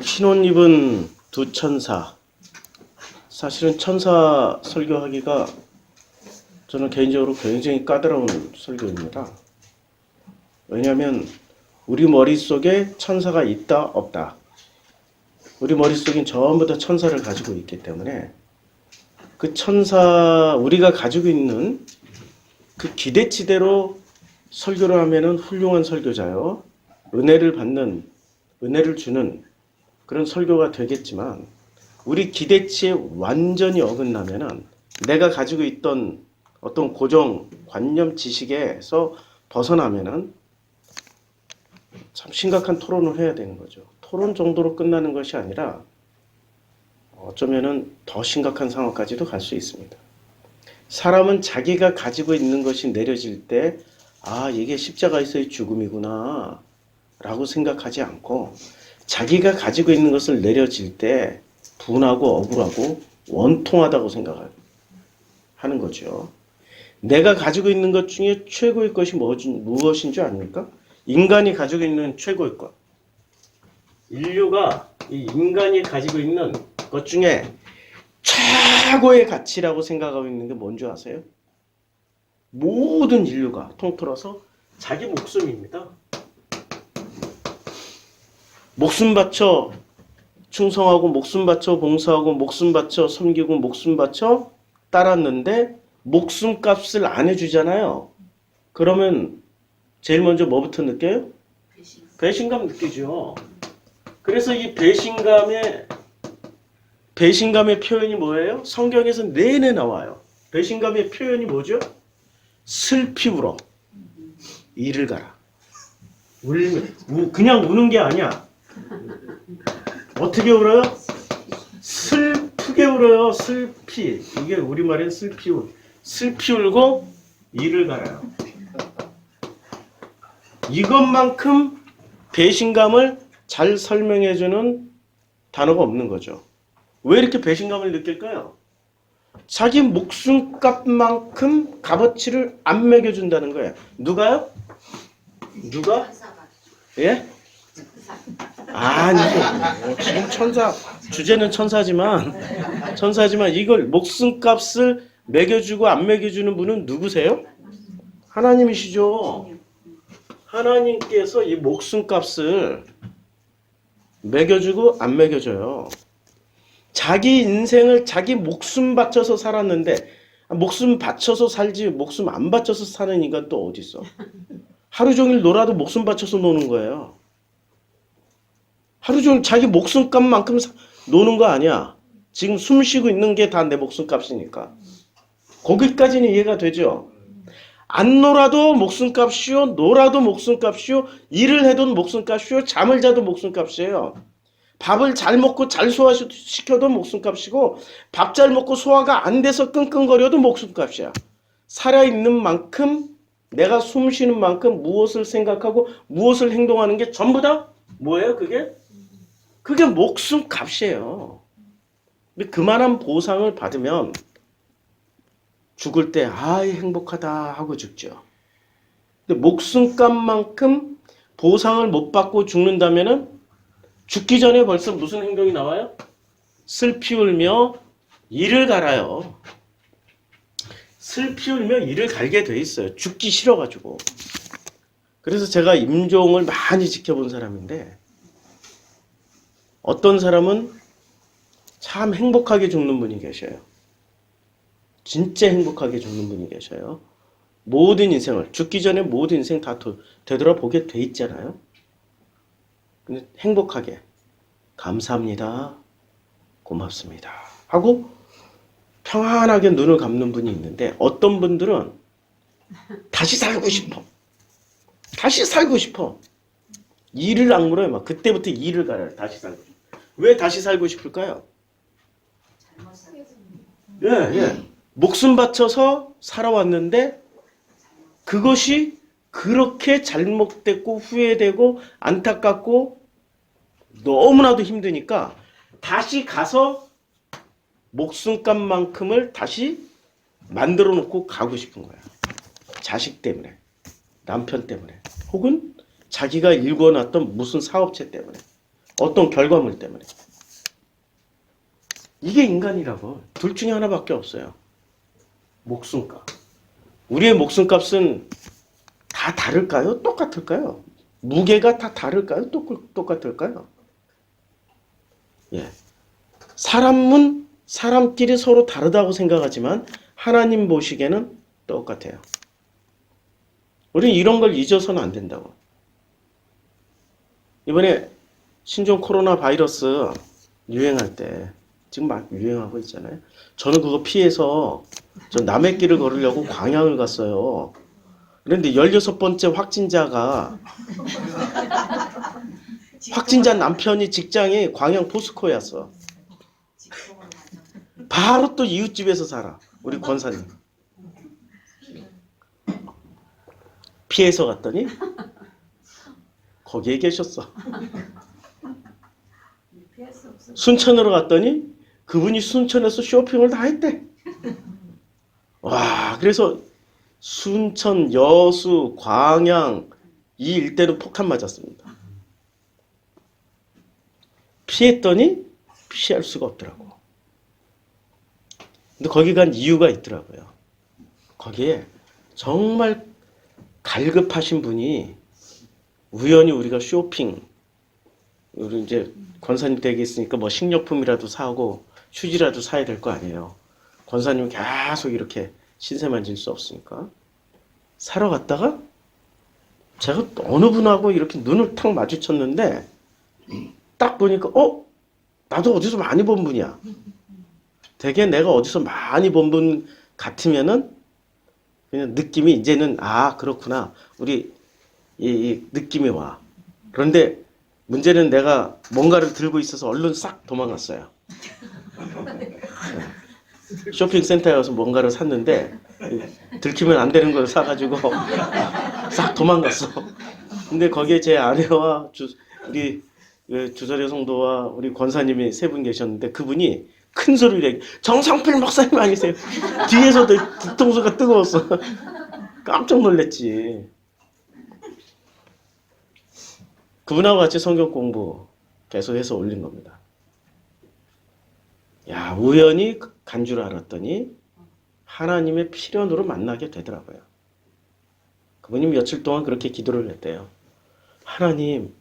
신혼 입은 두 천사. 사실은 천사 설교하기가 저는 개인적으로 굉장히 까다로운 설교입니다. 왜냐하면 우리 머릿속에 천사가 있다 없다. 우리 머릿속엔 전부 다 천사를 가지고 있기 때문에 그 천사, 우리가 가지고 있는 그 기대치대로 설교를 하면은 훌륭한 설교자요. 은혜를 받는, 은혜를 주는 그런 설교가 되겠지만 우리 기대치에 완전히 어긋나면은 내가 가지고 있던 어떤 고정, 관념, 지식에서 벗어나면은 참 심각한 토론을 해야 되는 거죠. 토론 정도로 끝나는 것이 아니라 어쩌면은 더 심각한 상황까지도 갈 수 있습니다. 사람은 자기가 가지고 있는 것이 내려질 때, 아, 이게 십자가에서의 죽음이구나, 라고 생각하지 않고, 자기가 가지고 있는 것을 내려질 때, 분하고 억울하고 원통하다고 생각하는 거죠. 내가 가지고 있는 것 중에 최고의 것이 무엇인 줄 아닙니까? 인간이 가지고 있는 최고의 것. 인류가 이 인간이 가지고 있는 것 중에 최고의 가치라고 생각하고 있는 게 뭔지 아세요? 모든 인류가 통틀어서 자기 목숨입니다. 목숨 바쳐 충성하고 목숨 바쳐 봉사하고 목숨 바쳐 섬기고 목숨 바쳐 따랐는데 목숨값을 안 해주잖아요. 그러면 제일 먼저 뭐부터 느껴요? 배신감 느끼죠. 그래서 이 배신감의 표현이 뭐예요? 성경에서 내내 나와요. 배신감의 표현이 뭐죠? 슬피 울어. 이를 가라. 그냥 우는 게 아니야. 어떻게 울어요? 슬프게 울어요. 슬피. 이게 우리말엔 슬피 울고 이를 갈아요. 이것만큼 배신감을 잘 설명해주는 단어가 없는 거죠. 왜 이렇게 배신감을 느낄까요? 자기 목숨값만큼 값어치를 안 매겨준다는 거예요. 누가요? 누가? 예? 아니, 지금 주제는 천사지만 이걸 목숨값을 매겨주고 안 매겨주는 분은 누구세요? 하나님이시죠. 하나님께서 이 목숨값을 매겨주고 안 매겨줘요. 자기 인생을 자기 목숨 바쳐서 살았는데 목숨 바쳐서 살지 목숨 안 바쳐서 사는 인간 또 어디 있어? 하루 종일 놀아도 목숨 바쳐서 노는 거예요. 하루 종일 자기 목숨값만큼 노는 거 아니야. 지금 숨 쉬고 있는 게 다 내 목숨값이니까. 거기까지는 이해가 되죠. 안 놀아도 목숨값이요. 놀아도 목숨값이요. 일을 해도 목숨값이요. 잠을 자도 목숨값이에요. 밥을 잘 먹고 잘 소화시켜도 목숨값이고 밥 잘 먹고 소화가 안 돼서 끙끙거려도 목숨값이야. 살아있는 만큼 내가 숨 쉬는 만큼 무엇을 생각하고 무엇을 행동하는 게 전부 다 뭐예요? 그게 목숨값이에요. 근데 그만한 보상을 받으면 죽을 때 아이 행복하다 하고 죽죠. 근데 목숨값만큼 보상을 못 받고 죽는다면은 죽기 전에 벌써 무슨 행동이 나와요? 슬피 울며 이를 갈아요. 슬피 울며 이를 갈게 돼 있어요. 죽기 싫어가지고. 그래서 제가 임종을 많이 지켜본 사람인데 어떤 사람은 참 행복하게 죽는 분이 계셔요. 진짜 행복하게 죽는 분이 계셔요. 모든 인생을 죽기 전에 모든 인생 다 되돌아보게 돼 있잖아요. 근데 행복하게 감사합니다. 고맙습니다. 하고 평안하게 눈을 감는 분이 있는데 어떤 분들은 다시 살고 싶어. 다시 살고 싶어. 이를 악물어요. 막 그때부터 이를 갈아요. 다시 살고 싶어. 왜 다시 살고 싶을까요? 예. 목숨 바쳐서 살아왔는데 그것이 그렇게 잘못됐고 후회되고 안타깝고 너무나도 힘드니까 다시 가서 목숨값만큼을 다시 만들어 놓고 가고 싶은 거야. 자식 때문에, 남편 때문에, 혹은 자기가 일궈놨던 무슨 사업체 때문에. 어떤 결과물 때문에. 이게 인간이라고. 둘 중에 하나밖에 없어요. 목숨값. 우리의 목숨값은 다 다를까요? 똑같을까요? 무게가 다 다를까요? 똑같을까요? 예. 사람은 사람끼리 서로 다르다고 생각하지만 하나님 보시기에는 똑같아요. 우리는 이런 걸 잊어서는 안 된다고. 이번에 신종 코로나 바이러스 유행할 때 지금 막 유행하고 있잖아요. 저는 그거 피해서 저 남의 길을 걸으려고 광양을 갔어요. 그런데 16번째 확진자 남편이 직장이 광양 포스코였어. 바로 또 이웃집에서 살아. 우리 권사님. 피해서 갔더니 거기에 계셨어. 순천으로 갔더니 그분이 순천에서 쇼핑을 다 했대. 와, 그래서 순천, 여수, 광양 이 일대는 폭탄 맞았습니다. 피했더니 피할 수가 없더라고. 근데 거기 간 이유가 있더라고요. 거기에 정말 갈급하신 분이 우연히 우리가 쇼핑, 우리 이제 권사님 댁에 있으니까 뭐 식료품이라도 사고 휴지라도 사야 될 거 아니에요. 권사님은 계속 이렇게 신세 만질 수 없으니까 사러 갔다가 제가 어느 분하고 이렇게 눈을 탁 마주쳤는데 딱 보니까 나도 어디서 많이 본 분이야. 되게 내가 어디서 많이 본 분 같으면은 그냥 느낌이 이제는 그렇구나. 우리 이 느낌이 와. 그런데 문제는 내가 뭔가를 들고 있어서 얼른 싹 도망갔어요. 쇼핑센터에 가서 뭔가를 샀는데 들키면 안 되는 걸 사가지고 싹 도망갔어. 근데 거기에 제 아내와 우리 주설의 성도와 우리 권사님이 세 분 계셨는데 그분이 큰 소리로 얘기, 정성필 목사님 아니세요? 뒤에서도 뒤통수가 뜨거웠어. 깜짝 놀랐지. 그분하고 같이 성경 공부 계속해서 올린 겁니다. 야, 우연히 간 줄 알았더니 하나님의 필연으로 만나게 되더라고요. 그분이 며칠 동안 그렇게 기도를 했대요. 하나님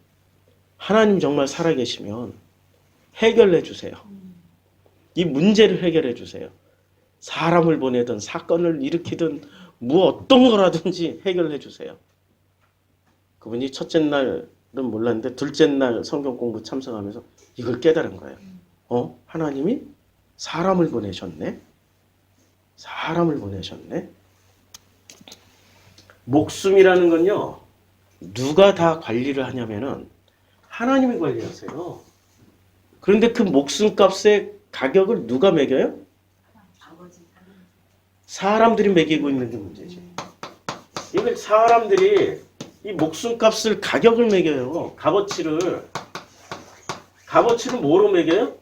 정말 살아계시면 해결해 주세요. 이 문제를 해결해 주세요. 사람을 보내든 사건을 일으키든 어떤 거라든지 해결해 주세요. 그분이 첫째 날은 몰랐는데 둘째 날 성경 공부 참석하면서 이걸 깨달은 거예요. 하나님이 사람을 보내셨네. 사람을 보내셨네. 목숨이라는 건요. 누가 다 관리를 하냐면은 하나님이 관리하세요. 그런데 그 목숨값의 가격을 누가 매겨요? 사람들이 매기고 있는 게 문제지. 이걸 사람들이 이 목숨값을 가격을 매겨요. 값어치를 뭐로 매겨요?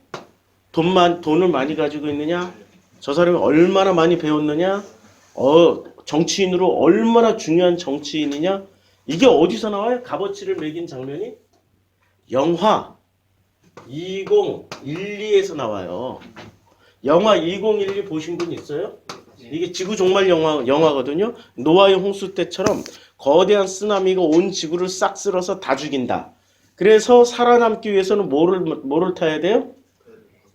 돈을 많이 가지고 있느냐? 저 사람이 얼마나 많이 배웠느냐? 정치인으로 얼마나 중요한 정치인이냐? 이게 어디서 나와요? 값어치를 매긴 장면이? 영화 2012에서 나와요. 영화 2012 보신 분 있어요? 이게 지구 종말 영화거든요. 노아의 홍수 때처럼 거대한 쓰나미가 온 지구를 싹 쓸어서 다 죽인다. 그래서 살아남기 위해서는 뭐를 타야 돼요?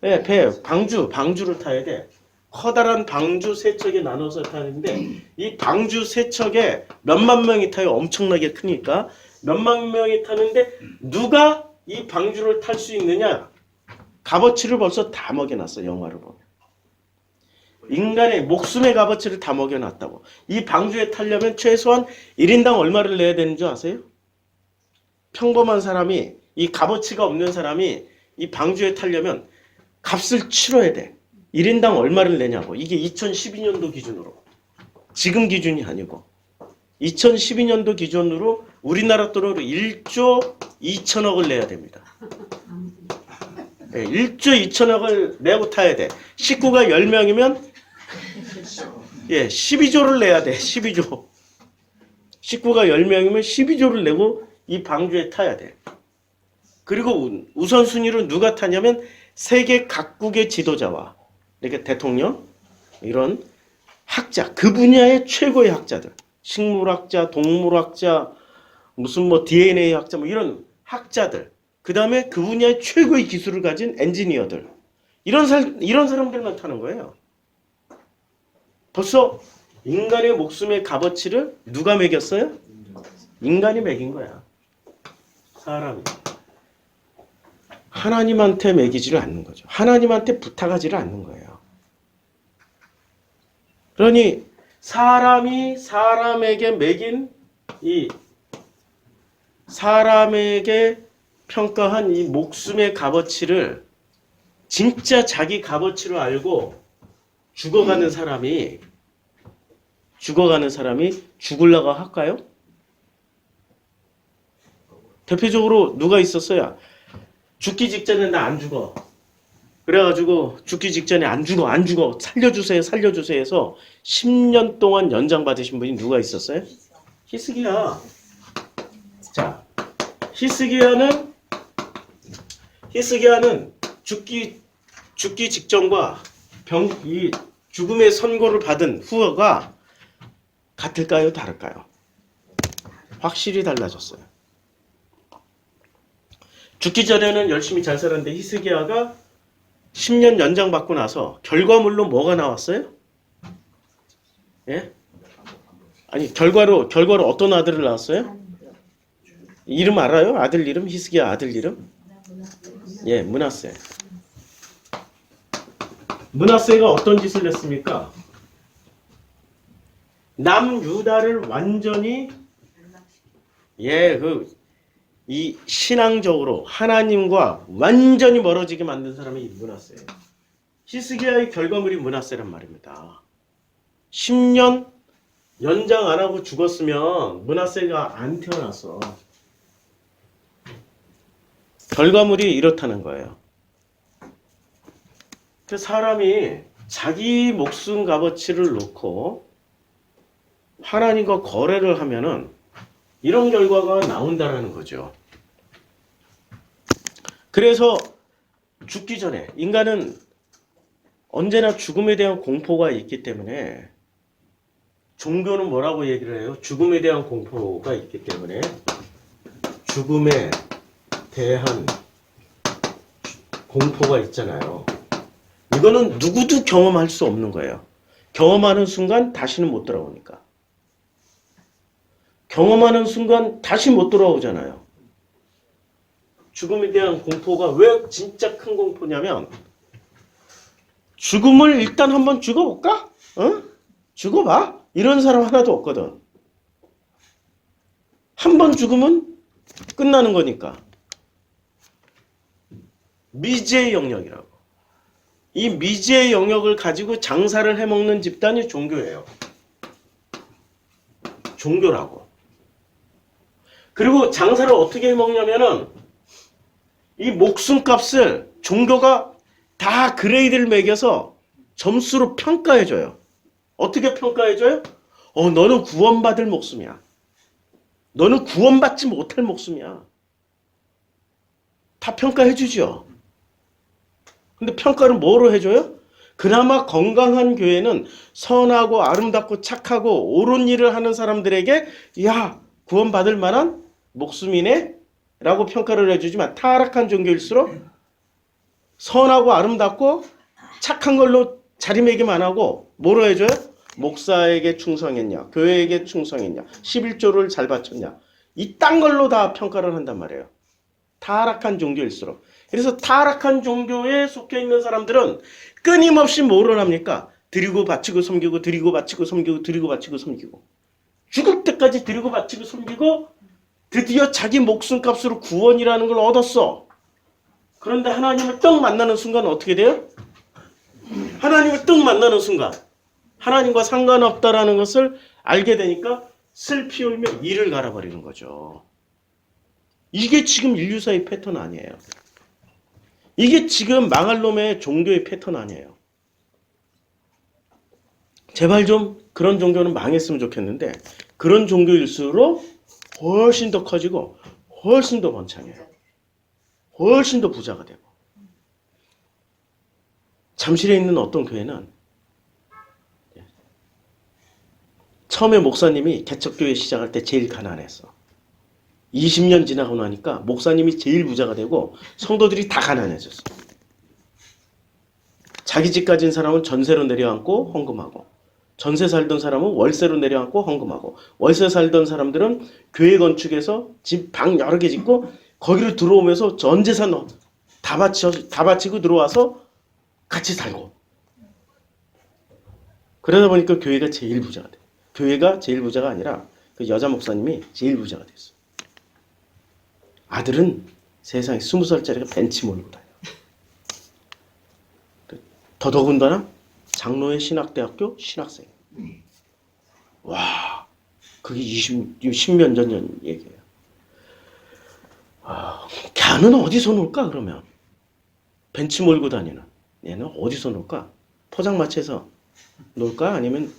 네, 방주를 타야 돼. 커다란 방주 세 척에 나눠서 타는데 이 방주 세 척에 몇만 명이 타요. 엄청나게 크니까 몇만 명이 타는데 누가 이 방주를 탈 수 있느냐? 값어치를 벌써 다 먹여놨어. 영화를 보면. 인간의 목숨의 값어치를 다 먹여놨다고. 이 방주에 타려면 최소한 1인당 얼마를 내야 되는 줄 아세요? 평범한 사람이, 이 값어치가 없는 사람이 이 방주에 타려면 값을 치러야 돼. 1인당 얼마를 내냐고. 이게 2012년도 기준으로. 지금 기준이 아니고. 2012년도 기준으로 우리나라 돈으로 1조 2천억을 내야 됩니다. 네, 1조 2천억을 내고 타야 돼. 식구가 10명이면 12조를 내야 돼. 12조. 식구가 10명이면 12조를 내고 이 방주에 타야 돼. 그리고 우선순위로 누가 타냐면 세계 각국의 지도자와 이렇게 대통령 이런 학자 그 분야의 최고의 학자들 식물학자, 동물학자, 무슨 뭐 DNA 학자 뭐 이런 학자들 그 다음에 그 분야의 최고의 기술을 가진 엔지니어들 이런 사람들만 타는 거예요. 벌써 인간의 목숨의 값어치를 누가 매겼어요? 인간이 매긴 거야. 사람이. 하나님한테 매기지를 않는 거죠. 하나님한테 부탁하지를 않는 거예요. 그러니 사람이 사람에게 매긴 이 사람에게 평가한 이 목숨의 값어치를 진짜 자기 값어치로 알고 죽어가는 사람이 죽으려고 할까요? 대표적으로 누가 있었어요? 죽기 직전에 나 안 죽어. 그래가지고 죽기 직전에 안 죽어. 살려주세요 해서 10년 동안 연장 받으신 분이 누가 있었어요? 히스기야. 자, 히스기야는 죽기 직전과 이 죽음의 선고를 받은 후가 같을까요? 다를까요? 확실히 달라졌어요. 죽기 전에는 열심히 잘 살았는데 히스기야가 10년 연장받고 나서 결과물로 뭐가 나왔어요? 예? 아니 결과로 어떤 아들을 낳았어요? 이름 알아요? 아들 이름? 히스기야 아들 이름? 예, 므낫세. 므낫세가 어떤 짓을 했습니까? 남유다를 완전히 이 신앙적으로 하나님과 완전히 멀어지게 만든 사람이 므낫세예요. 히스기야의 결과물이 므낫세란 말입니다. 10년 연장 안 하고 죽었으면 므낫세가 안 태어났어. 결과물이 이렇다는 거예요. 그 사람이 자기 목숨 값어치를 놓고 하나님과 거래를 하면은 이런 결과가 나온다라는 거죠. 그래서 죽기 전에 인간은 언제나 죽음에 대한 공포가 있기 때문에 종교는 뭐라고 얘기를 해요? 죽음에 대한 공포가 있기 때문에 죽음에 대한 공포가 있잖아요. 이거는 누구도 경험할 수 없는 거예요. 경험하는 순간 다시는 못 돌아오니까. 경험하는 순간 다시 못 돌아오잖아요. 죽음에 대한 공포가 왜 진짜 큰 공포냐면 죽음을 일단 한번 죽어볼까? 죽어봐? 이런 사람 하나도 없거든. 한 번 죽으면 끝나는 거니까. 미지의 영역이라고. 이 미지의 영역을 가지고 장사를 해먹는 집단이 종교예요. 종교라고. 그리고 장사를 어떻게 해먹냐면은 이 목숨값을 종교가 다 그레이드를 매겨서 점수로 평가해줘요. 어떻게 평가해줘요? 너는 구원받을 목숨이야. 너는 구원받지 못할 목숨이야. 다 평가해주죠. 근데 평가를 뭐로 해줘요? 그나마 건강한 교회는 선하고 아름답고 착하고 옳은 일을 하는 사람들에게 야, 구원받을 만한 목숨이네? 라고 평가를 해주지만 타락한 종교일수록 선하고 아름답고 착한 걸로 자리매김 안 하고 뭐로 해줘요? 목사에게 충성했냐? 교회에게 충성했냐? 11조를 잘 바쳤냐? 이딴 걸로 다 평가를 한단 말이에요. 타락한 종교일수록. 그래서 타락한 종교에 속해 있는 사람들은 끊임없이 뭐를 합니까? 드리고 바치고 섬기고 드리고 바치고 섬기고 드리고 바치고 섬기고 죽을 때까지 드리고 바치고 섬기고 드디어 자기 목숨값으로 구원이라는 걸 얻었어. 그런데 하나님을 떡 만나는 순간 어떻게 돼요? 하나님을 떡 만나는 순간 하나님과 상관없다라는 것을 알게 되니까 슬피 울며 이를 갈아버리는 거죠. 이게 지금 인류사의 패턴 아니에요. 이게 지금 망할 놈의 종교의 패턴 아니에요. 제발 좀 그런 종교는 망했으면 좋겠는데 그런 종교일수록 훨씬 더 커지고 훨씬 더 번창해요. 훨씬 더 부자가 되고. 잠실에 있는 어떤 교회는 처음에 목사님이 개척교회 시작할 때 제일 가난했어. 20년 지나고 나니까 목사님이 제일 부자가 되고 성도들이 다 가난해졌어. 자기 집 가진 사람은 전세로 내려앉고 헌금하고, 전세 살던 사람은 월세로 내려앉고 헌금하고, 월세 살던 사람들은 교회 건축해서 집 방 여러 개 짓고 거기로 들어오면서 전 재산 다 바치고 들어와서 같이 살고. 그러다 보니까 교회가 제일 부자가 돼. 교회가 제일 부자가 아니라 그 여자 목사님이 제일 부자가 됐어. 아들은 세상에 20살짜리가 벤치 몰고 다녀. 더더군다나 장로회 신학대학교 신학생. 와, 그게 10몇 년 얘기예요. 걔는 어디서 놀까 그러면? 벤치 몰고 다니는 얘는 어디서 놀까? 포장마차에서 놀까? 아니면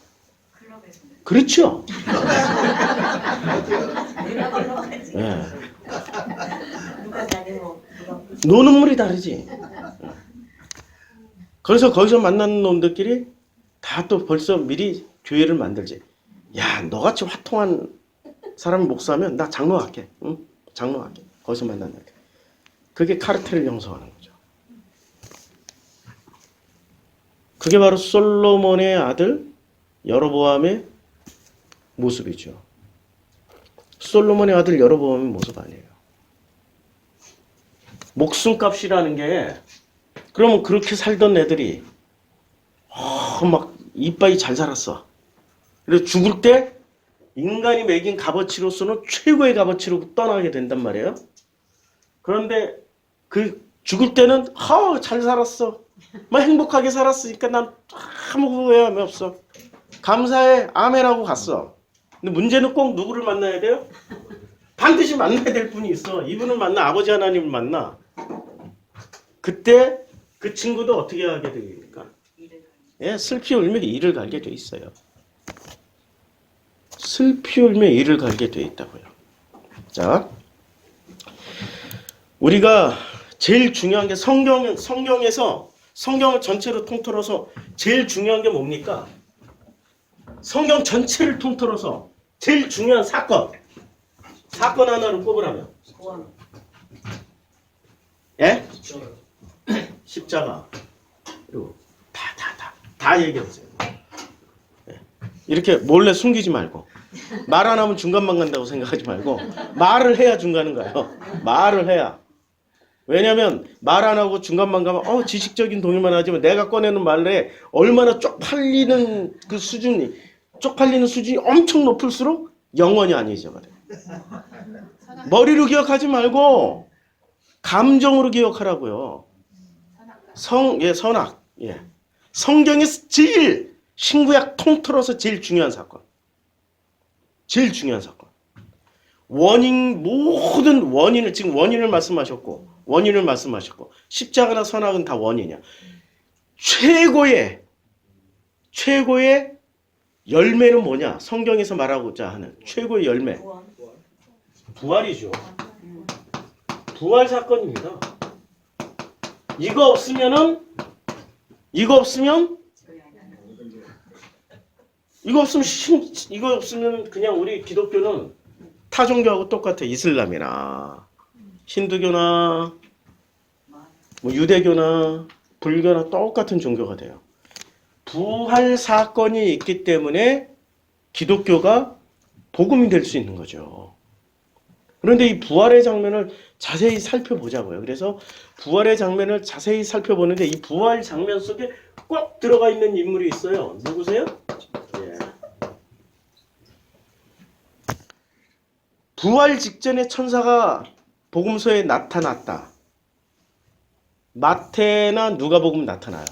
클럽에서. 그렇죠. 네. 누가 다니고 누가 노는 물이 다르지. 그래서 거기서 만나는 놈들끼리 다 또 벌써 미리 교회를 만들지. 야, 너같이 화통한 사람이 목사면 나 장로 할게. 응? 장로 할게. 거기서 만나는 게. 그게 카르텔을 형성하는 거죠. 그게 바로 솔로몬의 아들 여로보암의 모습이죠. 솔로몬의 아들 여로보암의 모습 아니에요. 목숨값이라는 게, 그러면 그렇게 살던 애들이 막 이빠이 잘 살았어. 그래서 죽을 때 인간이 매긴 값어치로서는 최고의 값어치로 떠나게 된단 말이에요. 그런데 그 죽을 때는 잘 살았어. 막 행복하게 살았으니까 난 아무 후회함이 없어. 감사해. 아멘하고 갔어. 근데 문제는 꼭 누구를 만나야 돼요? 반드시 만나야 될 분이 있어. 이분을 만나. 아버지 하나님을 만나. 그때 그 친구도 어떻게 하게 됩니까? 예, 슬피 울며 이를 갈게 돼 있어요. 슬피 울며 이를 갈게 돼 있다고요. 자, 우리가 제일 중요한 게 성경에서 성경을 전체로 통틀어서 제일 중요한 게 뭡니까? 성경 전체를 통틀어서 제일 중요한 사건 하나를 꼽으라면, 예? 십자가. 그리고 다 얘기해보세요. 예. 이렇게 몰래 숨기지 말고, 말 안 하면 중간만 간다고 생각하지 말고 말을 해야 중간은 가요. 말을 해야. 왜냐면 말 안 하고 중간만 가면 지식적인 동의만 하지만 내가 꺼내는 말에 얼마나 쪽팔리는 수준이 엄청 높을수록 영원히 안 잊어버려요. 머리로 기억하지 말고 감정으로 기억하라고요. 선악. 예. 성경에서 제일 신구약 통틀어서 제일 중요한 사건. 제일 중요한 사건. 모든 원인을, 지금 원인을 말씀하셨고, 십자가나 선악은 다 원인이야. 최고의 열매는 뭐냐? 성경에서 말하고자 하는 최고의 열매. 부활이죠. 부활 사건입니다. 이거 없으면 그냥 우리 기독교는 타 종교하고 똑같아. 이슬람이나 힌두교나 유대교나 불교나 똑같은 종교가 돼요. 부활 사건이 있기 때문에 기독교가 복음이 될 수 있는 거죠. 그런데 이 부활의 장면을 자세히 살펴보자고요. 그래서 부활의 장면을 자세히 살펴보는데 이 부활 장면 속에 꼭 들어가 있는 인물이 있어요. 누구세요? 예. 부활 직전에 천사가 복음서에 나타났다. 마태나 누가복음 나타나요.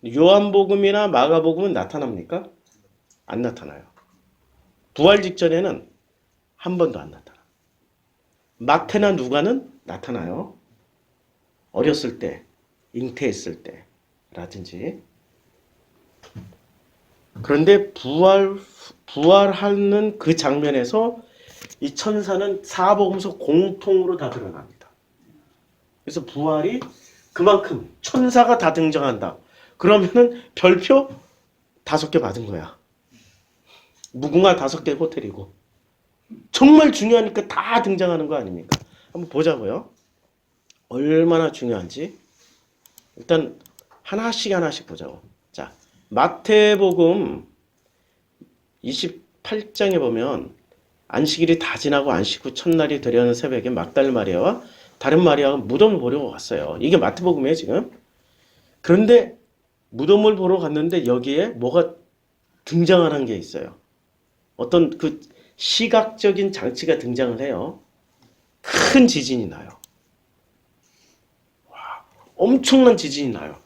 요한복음이나 마가복음은 나타납니까? 안 나타나요. 부활 직전에는 한 번도 안 나타나. 마태나 누가는 나타나요. 어렸을 때, 잉태했을 때라든지. 그런데 부활하는 그 장면에서 이 천사는 사복음서 공통으로 다 드러납니다. 그래서 부활이 그만큼 천사가 다 등장한다. 그러면은 별표 5개 받은 거야. 무궁화 5개 호텔이고. 정말 중요하니까 다 등장하는 거 아닙니까? 한번 보자고요. 얼마나 중요한지. 일단 하나씩 보자고. 자, 마태복음 28장에 보면 안식일이 다 지나고 안식 후 첫날이 되려는 새벽에 막달 마리아와 다른 마리아가 무덤을 보러 갔어요. 이게 마태복음이에요, 지금. 그런데 무덤을 보러 갔는데 여기에 뭐가 등장하는 게 있어요. 어떤 그 시각적인 장치가 등장을 해요. 큰 지진이 나요. 와, 엄청난 지진이 나요.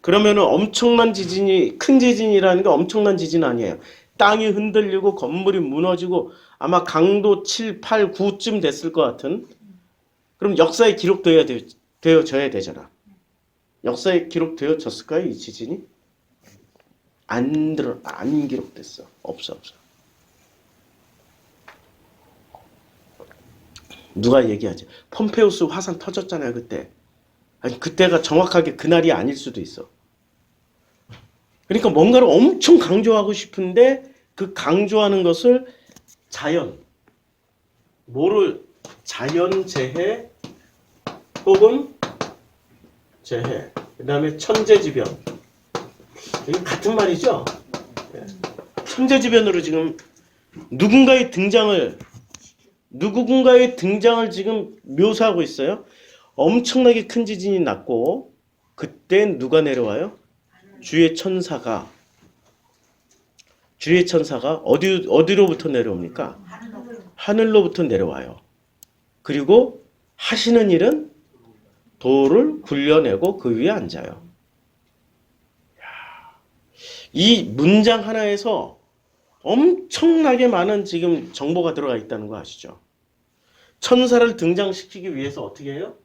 그러면은 엄청난 지진이, 큰 지진이라는 게 엄청난 지진 아니에요. 땅이 흔들리고 건물이 무너지고 아마 강도 7, 8, 9쯤 됐을 것 같은. 그럼 역사에 되어져야 되잖아. 역사에 기록되어졌을까요, 이 지진이? 안 기록됐어. 없어. 누가 얘기하지? 폼페우스 화산 터졌잖아요, 그때. 아니, 그때가 정확하게 그날이 아닐 수도 있어. 그러니까 뭔가를 엄청 강조하고 싶은데 그 강조하는 것을 자연재해 혹은 재해, 그 다음에 천재지변. 이게 같은 말이죠? 천재지변으로 지금 누군가의 등장을 지금 묘사하고 있어요. 엄청나게 큰 지진이 났고 그땐 누가 내려와요? 주의 천사가 어디로부터 내려옵니까? 하늘로부터 내려와요. 그리고 하시는 일은 돌을 굴려내고 그 위에 앉아요. 이 문장 하나에서 엄청나게 많은 지금 정보가 들어가 있다는 거 아시죠? 천사를 등장시키기 위해서 어떻게 해요?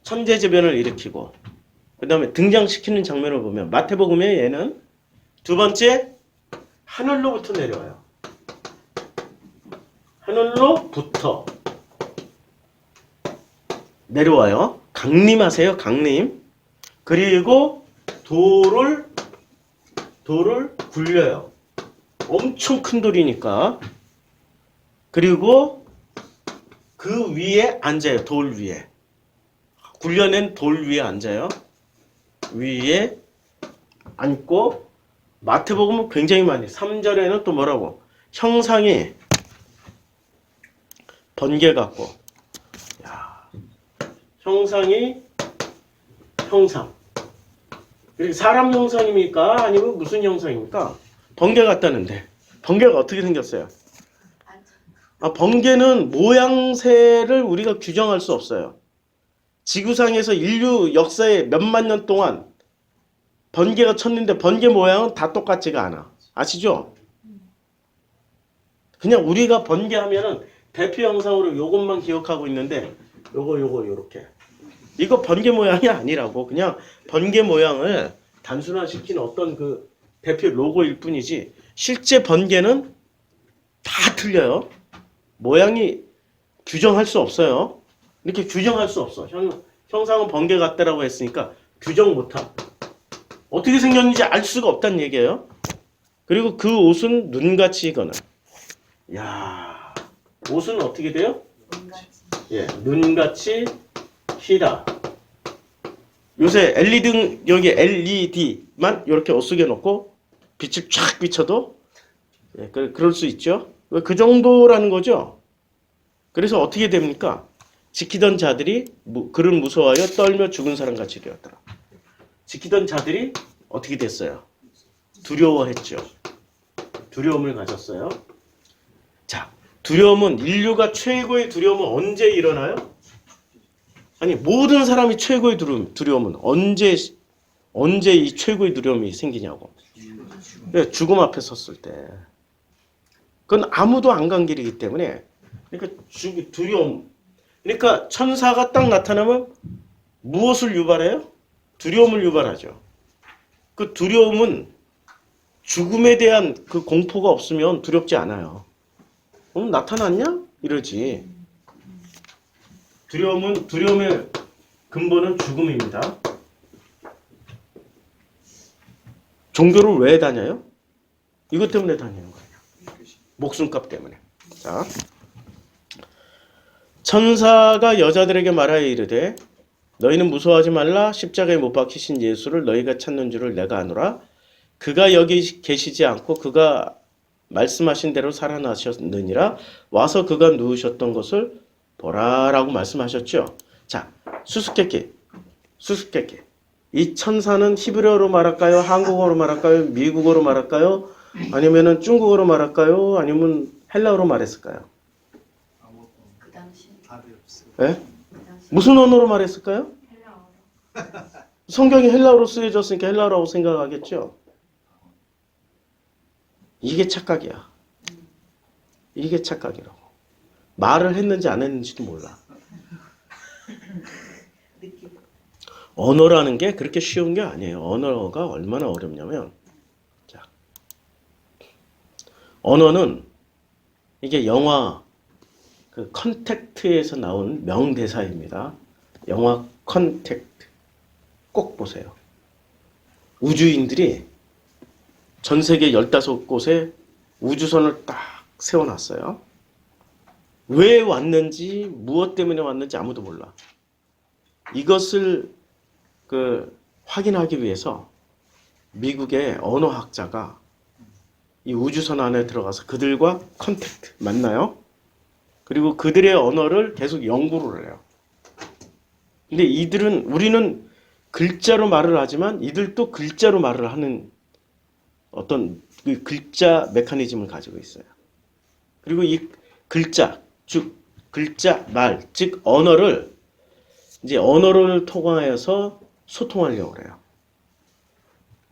천재지변을 일으키고 그 다음에 등장시키는 장면을 보면 마태복음에 얘는 두 번째 하늘로부터 내려와요. 하늘로부터 내려와요. 강림하세요. 강림. 그리고 돌을 굴려요. 엄청 큰 돌이니까. 그리고 그 위에 앉아요. 돌 위에. 굴려낸 돌 위에 앉아요. 위에 앉고 마태복음은 굉장히 많이 3절에는 또 뭐라고? 형상이 번개 같고 형상이 형상. 그리고 사람 형상입니까? 아니면 무슨 형상입니까? 번개 같다는데. 번개가 어떻게 생겼어요? 번개는 모양새를 우리가 규정할 수 없어요. 지구상에서 인류 역사에 몇만 년 동안 번개가 쳤는데 번개 모양은 다 똑같지가 않아. 아시죠? 그냥 우리가 번개 하면은 대표 형상으로 요것만 기억하고 있는데 요렇게. 이거 번개 모양이 아니라고. 그냥 번개 모양을 단순화시킨 어떤 그 대표 로고일 뿐이지 실제 번개는 다 틀려요. 모양이 규정할 수 없어요. 이렇게 규정할 수 없어. 형상은 번개 같다라고 했으니까 규정 못함. 어떻게 생겼는지 알 수가 없다는 얘기예요. 그리고 그 옷은 눈같이 익거나. 야, 옷은 어떻게 돼요? 예, 눈같이 희다. 요새 LED 여기 LED만 이렇게 옷속에 놓고 빛을 쫙 비춰도 그럴 수 있죠. 그 정도라는 거죠. 그래서 어떻게 됩니까? 지키던 자들이 그를 무서워하여 떨며 죽은 사람같이 되었더라. 지키던 자들이 어떻게 됐어요? 두려워했죠. 두려움을 가졌어요. 자, 두려움은 인류가 최고의 두려움은 언제 일어나요? 아니 모든 사람이 최고의 두려움은 언제 이 최고의 두려움이 생기냐고. 죽음 앞에 섰을 때. 그건 아무도 안 간 길이기 때문에 그러니까 두려움. 그러니까 천사가 딱 나타나면 무엇을 유발해요? 두려움을 유발하죠. 그 두려움은 죽음에 대한 그 공포가 없으면 두렵지 않아요. 나타났냐? 이러지. 두려움의 근본은 죽음입니다. 종교를 왜 다녀요? 이것 때문에 다니는 거예요. 목숨값 때문에. 자, 천사가 여자들에게 말하여 이르되 너희는 무서워하지 말라. 십자가에 못 박히신 예수를 너희가 찾는 줄을 내가 아노라. 그가 여기 계시지 않고 그가 말씀하신 대로 살아나셨느니라. 와서 그가 누우셨던 것을 보라라고 말씀하셨죠. 자, 수수께끼. 이 천사는 히브리어로 말할까요? 한국어로 말할까요? 미국어로 말할까요? 아니면은 중국어로 말할까요? 아니면 헬라어로 말했을까요? 그 당시 답이 없어요. 예? 그 당시 무슨 언어로 말했을까요? 헬라어로 성경이 헬라어로 쓰여졌으니까 헬라어라고 생각하겠죠. 이게 착각이야. 이게 착각이라고. 말을 했는지 안 했는지도 몰라. 느낌. 언어라는 게 그렇게 쉬운 게 아니에요. 언어가 얼마나 어렵냐면, 자, 언어는 이게 영화 그 컨택트에서 나온 명대사입니다. 영화 컨택트 꼭 보세요. 우주인들이 전 세계 15곳에 우주선을 딱 세워놨어요. 왜 왔는지 무엇 때문에 왔는지 아무도 몰라. 이것을 확인하기 위해서 미국의 언어학자가 이 우주선 안에 들어가서 그들과 컨택트 만나요. 그리고 그들의 언어를 계속 연구를 해요. 근데 우리는 글자로 말을 하지만 이들도 글자로 말을 하는 어떤 그 글자 메커니즘을 가지고 있어요. 그리고 이 글자, 말, 즉 언어를 통하여서 소통하려고 그래요.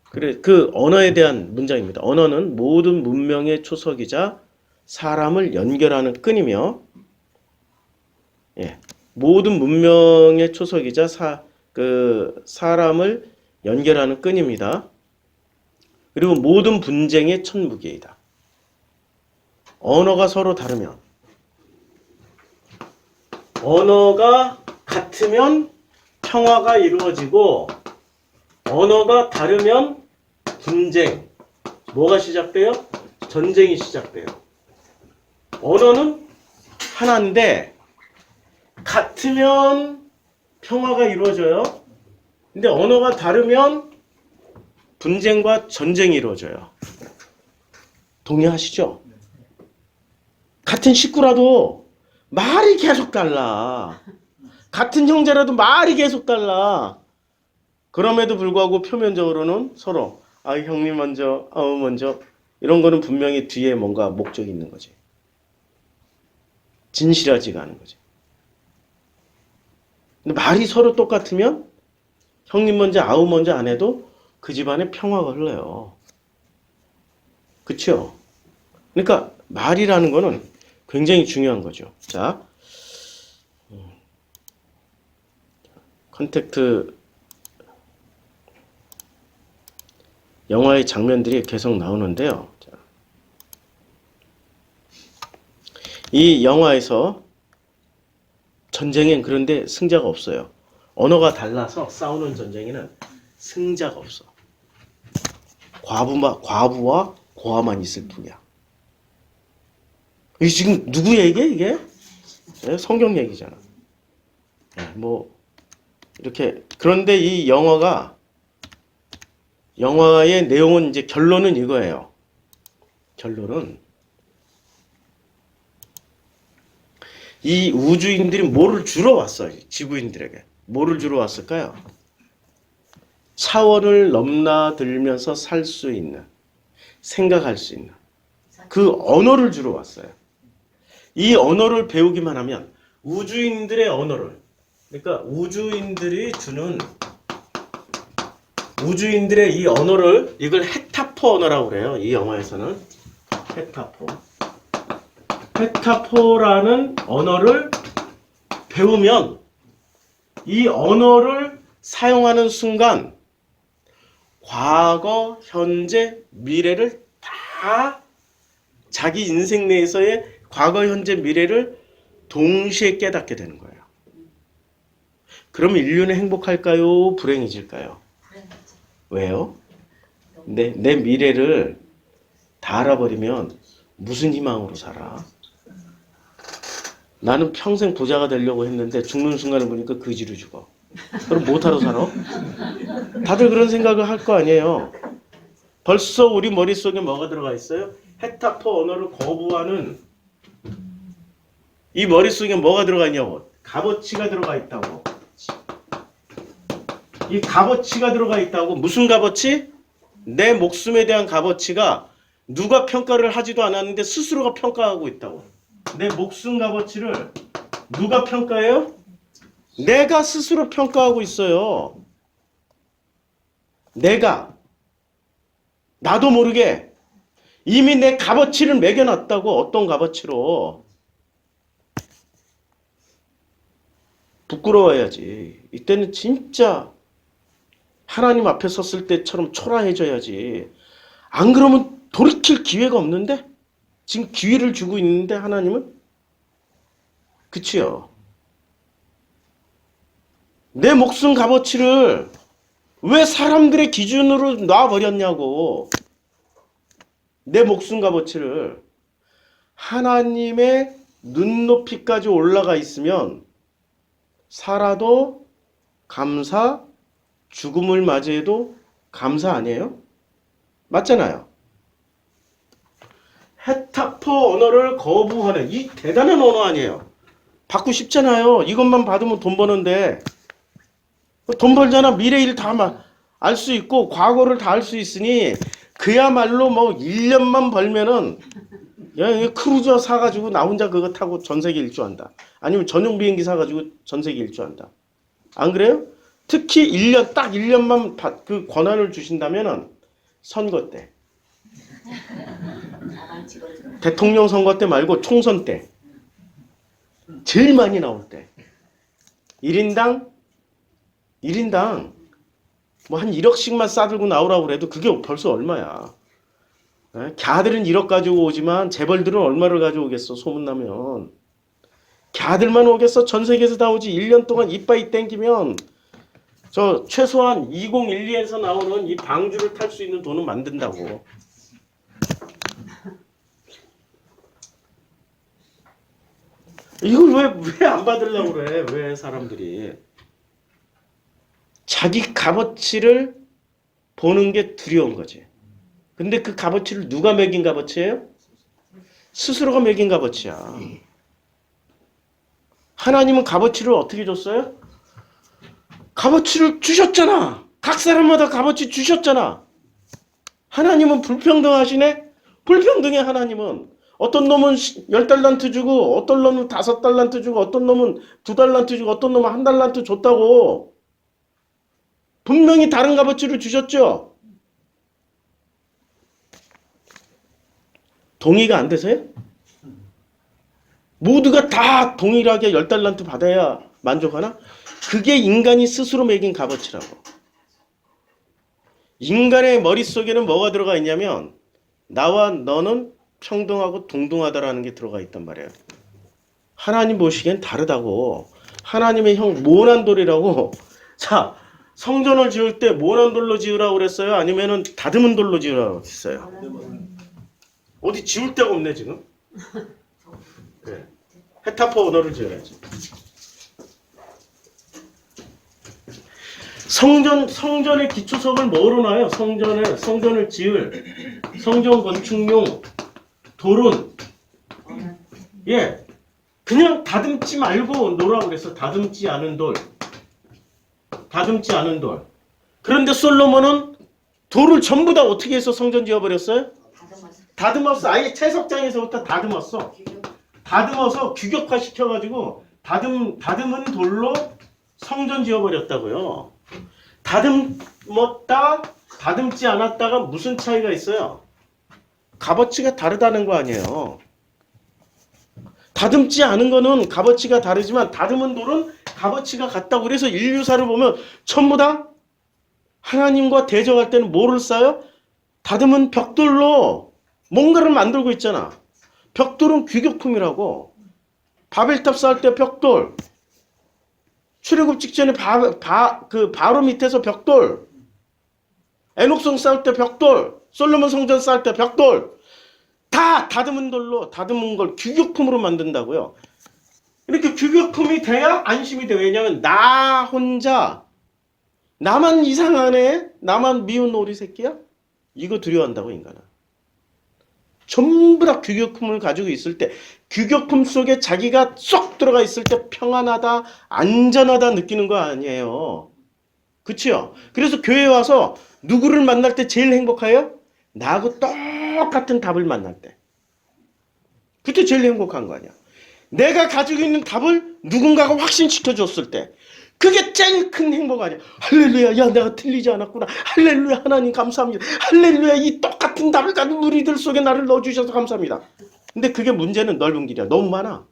그래, 그 언어에 대한 문장입니다. 언어는 모든 문명의 초석이자 사람을 연결하는 끈이며, 예, 모든 문명의 초석이자 사람을 연결하는 끈입니다. 그리고 모든 분쟁의 천무기이다. 언어가 서로 다르면, 언어가 같으면 평화가 이루어지고, 언어가 다르면 분쟁, 뭐가 시작돼요? 전쟁이 시작돼요. 언어는 하나인데 같으면 평화가 이루어져요. 근데 언어가 다르면 분쟁과 전쟁이 이루어져요. 동의하시죠? 같은 식구라도 말이 계속 달라. 같은 형제라도 말이 계속 달라. 그럼에도 불구하고 표면적으로는 서로 형님 먼저, 아우 먼저 이런 거는 분명히 뒤에 뭔가 목적이 있는 거지. 진실하지가 않은 거지. 근데 말이 서로 똑같으면 형님 먼저, 아우 먼저 안 해도 그 집안에 평화가 흘러요. 그쵸? 그러니까 말이라는 거는 굉장히 중요한 거죠. 자, 컨택트 영화의 장면들이 계속 나오는데요. 자, 이 영화에서 전쟁엔 그런데 승자가 없어요. 언어가 달라서 싸우는 전쟁에는 승자가 없어. 과부와 고아만 있을 뿐이야. 이게 지금 누구 얘기야 이게? 네, 성경 얘기잖아. 네, 뭐 이렇게. 그런데 이 영화의 내용은 이제 결론은 이거예요. 결론은 이 우주인들이 뭐를 주러 왔어요? 지구인들에게 뭐를 주러 왔을까요? 차원을 넘나들면서 살 수 있는, 생각할 수 있는 그 언어를 주러 왔어요. 이 언어를 배우기만 하면 우주인들의 언어를, 그러니까 우주인들의 이 언어를, 이걸 헤타포 언어라고 그래요. 이 영화에서는 헤타포라는 언어를 배우면 이 언어를 사용하는 순간 과거, 현재, 미래를 다 자기 인생 내에서의 과거, 현재, 미래를 동시에 깨닫게 되는 거예요. 그러면 인류는 행복할까요? 불행해질까요? 불행하지. 왜요? 내 미래를 다 알아버리면 무슨 희망으로 살아? 나는 평생 부자가 되려고 했는데 죽는 순간을 보니까 거지로 죽어. 그럼 못하러 살아? 다들 그런 생각을 할 거 아니에요. 벌써 우리 머릿속에 뭐가 들어가 있어요? 헤타포 언어를 거부하는 이 머릿속에 뭐가 들어가 있냐고. 값어치가 들어가 있다고. 이 값어치가 들어가 있다고. 무슨 값어치? 내 목숨에 대한 값어치가 누가 평가를 하지도 않았는데 스스로가 평가하고 있다고. 내 목숨 값어치를 누가 평가해요? 내가 스스로 평가하고 있어요. 내가 나도 모르게 이미 내 값어치를 매겨놨다고. 어떤 값어치로. 부끄러워야지. 이때는 진짜 하나님 앞에 섰을 때처럼 초라해져야지. 안 그러면 돌이킬 기회가 없는데? 지금 기회를 주고 있는데 하나님은? 그치요? 내 목숨 값어치를 왜 사람들의 기준으로 놔버렸냐고. 내 목숨 값어치를. 하나님의 눈높이까지 올라가 있으면 살아도 감사, 죽음을 맞이해도 감사 아니에요? 맞잖아요. 헤타포 언어를 거부하는 이 대단한 언어 아니에요. 받고 싶잖아요. 이것만 받으면 돈 버는데. 돈 벌잖아. 미래 일 다 알 수 있고 과거를 다 알 수 있으니 그야말로 뭐 1년만 벌면은 크루저 사가지고 나 혼자 그거 타고 전 세계 일주한다. 아니면 전용 비행기 사가지고 전 세계 일주한다. 안 그래요? 특히 1년, 딱 1년만 그 권한을 주신다면은 선거 때. 대통령 선거 때 말고 총선 때. 제일 많이 나올 때. 1인당 뭐 한 1억씩만 싸들고 나오라고 그래도 그게 벌써 얼마야. 걔들은 1억 가지고 오지만 재벌들은 얼마를 가져오겠어, 소문나면. 걔들만 오겠어. 전 세계에서 다 오지. 1년 동안 이빠이 땡기면 저 최소한 2012에서 나오는 이 방주를 탈 수 있는 돈은 만든다고. 이걸 왜 안 받으려고 그래? 왜 사람들이. 자기 값어치를 보는 게 두려운 거지. 근데 그 값어치를 누가 매긴 값어치예요? 스스로가 매긴 값어치야. 하나님은 값어치를 어떻게 줬어요? 값어치를 주셨잖아. 각 사람마다 값어치 주셨잖아. 하나님은 불평등하시네? 불평등해. 하나님은. 어떤 놈은 10달란트 주고 어떤 놈은 5달란트 주고 어떤 놈은 2달란트 주고 어떤 놈은 1달란트 줬다고. 분명히 다른 값어치를 주셨죠? 동의가 안 되세요? 모두가 다 동일하게 10달란트 받아야 만족하나? 그게 인간이 스스로 매긴 값어치라고. 인간의 머릿속에는 뭐가 들어가 있냐면 나와 너는 평등하고 동등하다라는 게 들어가 있단 말이에요. 하나님 보시기엔 다르다고. 하나님의 형 모난돌이라고. 자, 성전을 지을 때 모난돌로 지으라고 그랬어요? 아니면은 다듬은 돌로 지으라고 했어요? 어디 지울 데가 없네 지금. 그래. 헤타포 언어를 지어야지. 성전의 기초석을 뭐로 놔요? 성전을 지을 성전 건축용 돌은 그냥 다듬지 말고 놓으라고 그랬어. 다듬지 않은 돌. 그런데 솔로몬은 돌을 전부 다 어떻게 해서 성전 지어버렸어요? 다듬었어. 아예 채석장에서부터 다듬었어. 다듬어서 규격화 시켜가지고 다듬은 돌로 성전 지어버렸다고요. 다듬었다, 다듬지 않았다가 무슨 차이가 있어요? 값어치가 다르다는 거 아니에요. 다듬지 않은 거는 값어치가 다르지만 다듬은 돌은 값어치가 같다고. 그래서 인류사를 보면 전부 다 하나님과 대적할 때는 뭐를 쌓아요? 다듬은 벽돌로 뭔가를 만들고 있잖아. 벽돌은 귀격품이라고. 바벨탑 쌓을 때 벽돌. 출애굽 직전에 바로 밑에서 벽돌, 에녹성 쌓을 때 벽돌, 솔로몬 성전 쌓을 때 벽돌, 다 다듬은 돌로 다듬은 걸 규격품으로 만든다고요. 이렇게 규격품이 돼야 안심이 돼. 왜냐하면 나 혼자 나만 이상하네, 나만 미운 오리 새끼야? 이거 두려워한다고 인간은. 전부 다 규격품을 가지고 있을 때, 규격품 속에 자기가 쏙 들어가 있을 때 평안하다, 안전하다 느끼는 거 아니에요. 그치요? 그래서 교회에 와서 누구를 만날 때 제일 행복해요? 나하고 똑같은 답을 만날 때. 그때 제일 행복한 거 아니야. 내가 가지고 있는 답을 누군가가 확신시켜줬을 때, 그게 제일 큰 행복 아니야. 할렐루야, 야, 내가 틀리지 않았구나. 할렐루야, 하나님 감사합니다. 할렐루야, 이 똑같은 답을 가진 우리들 속에 나를 넣어주셔서 감사합니다. 근데 그게 문제는 넓은 길이야. 너무 많아.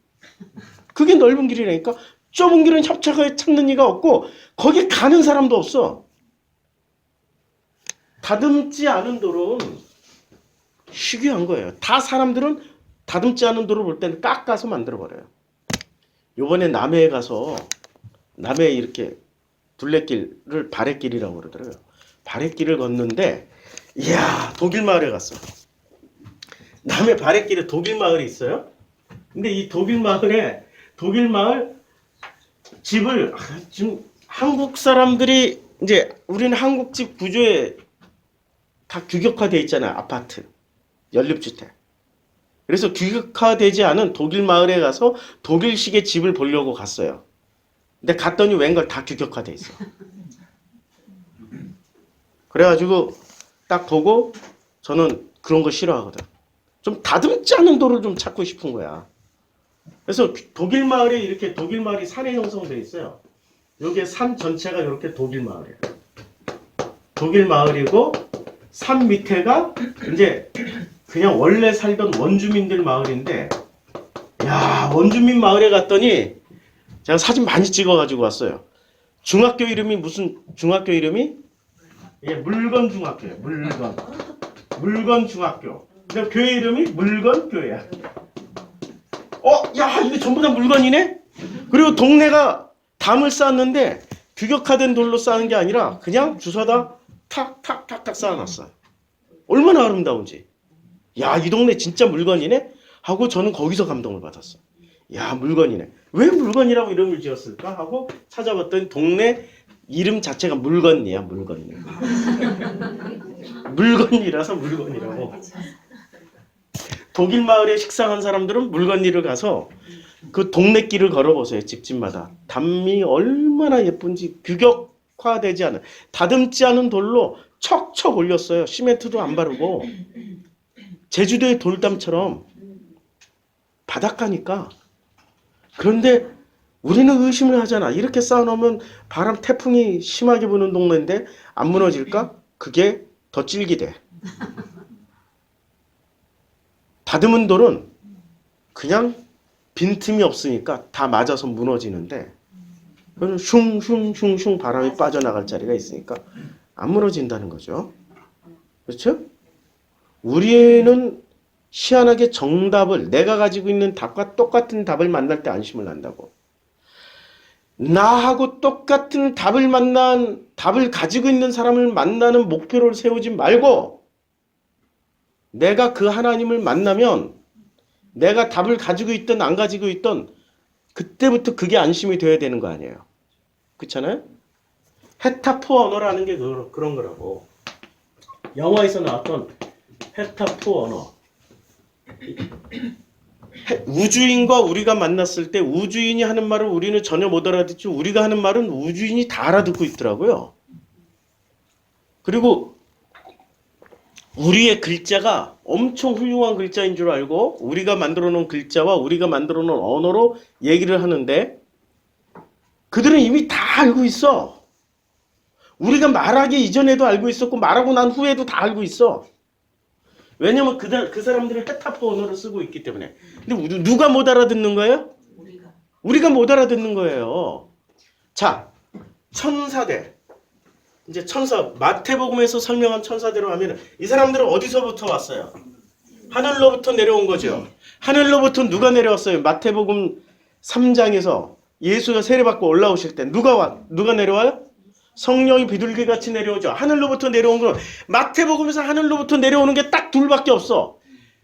그게 넓은 길이라니까. 좁은 길은 협착하게 찾는 이가 없고 거기 가는 사람도 없어. 다듬지 않은 돌은 희귀한 거예요. 다 사람들은 다듬지 않은 돌을 볼 때는 깎아서 만들어버려요. 요번에 남해에 가서 남해에 이렇게 둘레길을 바랫길이라고 그러더라고요. 바랫길을 걷는데 이야, 독일 마을에 갔어. 남해 바랫길에 독일 마을이 있어요. 근데 이 독일 마을 집을 지금 한국 사람들이 이제 우리는 한국 집 구조에 다 규격화되어 있잖아요. 아파트, 연립주택. 그래서 규격화되지 않은 독일 마을에 가서 독일식의 집을 보려고 갔어요. 근데 갔더니 웬걸 다 규격화돼 있어. 그래가지고 딱 보고 저는 그런 거 싫어하거든. 좀 다듬지 않은 돌을 좀 찾고 싶은 거야. 그래서 독일 마을에 이렇게 독일 마을이 산에 형성되어 있어요. 여기에 산 전체가 이렇게 독일 마을이에요. 독일 마을이고 산 밑에가 이제 그냥 원래 살던 원주민들 마을인데, 야, 원주민 마을에 갔더니 제가 사진 많이 찍어가지고 왔어요. 중학교 이름이 무슨 중학교 이름이? 예, 물건 중학교예요. 물건 중학교. 근데 교회 이름이 물건 교회야. 야, 이게 전부 다 물건이네? 그리고 동네가 담을 쌓았는데 규격화된 돌로 쌓은 게 아니라 그냥 주워다 탁탁탁탁 쌓아놨어요. 얼마나 아름다운지. 야, 이 동네 진짜 물건이네? 하고 저는 거기서 감동을 받았어. 야, 물건이네. 왜 물건이라고 이름을 지었을까? 하고 찾아봤더니 동네 이름 자체가 물건이야, 물건이. 물건이라서 물건이라고. 독일 마을에 식상한 사람들은 물건이를 가서 그 동네 길을 걸어보세요. 집집마다. 담이 얼마나 예쁜지. 규격화되지 않은, 다듬지 않은 돌로 척척 올렸어요. 시멘트도 안 바르고. 제주도의 돌담처럼 바닷가니까. 그런데 우리는 의심을 하잖아. 이렇게 쌓아놓으면 바람, 태풍이 심하게 부는 동네인데 안 무너질까? 그게 더 질기대. 다듬은 돌은 그냥 빈틈이 없으니까 다 맞아서 무너지는데, 그건 슝슝슝슝 바람이 빠져나갈 자리가 있으니까 안 무너진다는 거죠. 그렇죠? 우리는 희한하게 정답을, 내가 가지고 있는 답과 똑같은 답을 만날 때 안심을 한다고. 나하고 똑같은 답을 가지고 있는 사람을 만나는 목표를 세우지 말고, 내가 그 하나님을 만나면 내가 답을 가지고 있든 안 가지고 있든 그때부터 그게 안심이 돼야 되는 거 아니에요. 그렇잖아요? 헤타프 언어라는 게 그런 거라고. 영화에서 나왔던 헤타프 언어. 우주인과 우리가 만났을 때 우주인이 하는 말을 우리는 전혀 못 알아듣지, 우리가 하는 말은 우주인이 다 알아듣고 있더라고요. 그리고 우리의 글자가 엄청 훌륭한 글자인 줄 알고 우리가 만들어 놓은 글자와 우리가 만들어 놓은 언어로 얘기를 하는데 그들은 이미 다 알고 있어. 우리가 말하기 이전에도 알고 있었고 말하고 난 후에도 다 알고 있어. 왜냐면 그 사람들은 헤타프 언어를 쓰고 있기 때문에. 근데 누가 못 알아듣는 거예요? 우리가 못 알아듣는 거예요. 자, 천사대. 이제 마태복음에서 설명한 천사대로 하면 이 사람들은 어디서부터 왔어요? 하늘로부터 내려온 거죠. 하늘로부터 누가 내려왔어요? 마태복음 3장에서 예수가 세례받고 올라오실 때 누가 내려와요? 성령이 비둘기같이 내려오죠. 하늘로부터 내려온 건 마태복음에서 하늘로부터 내려오는 게 딱 둘밖에 없어.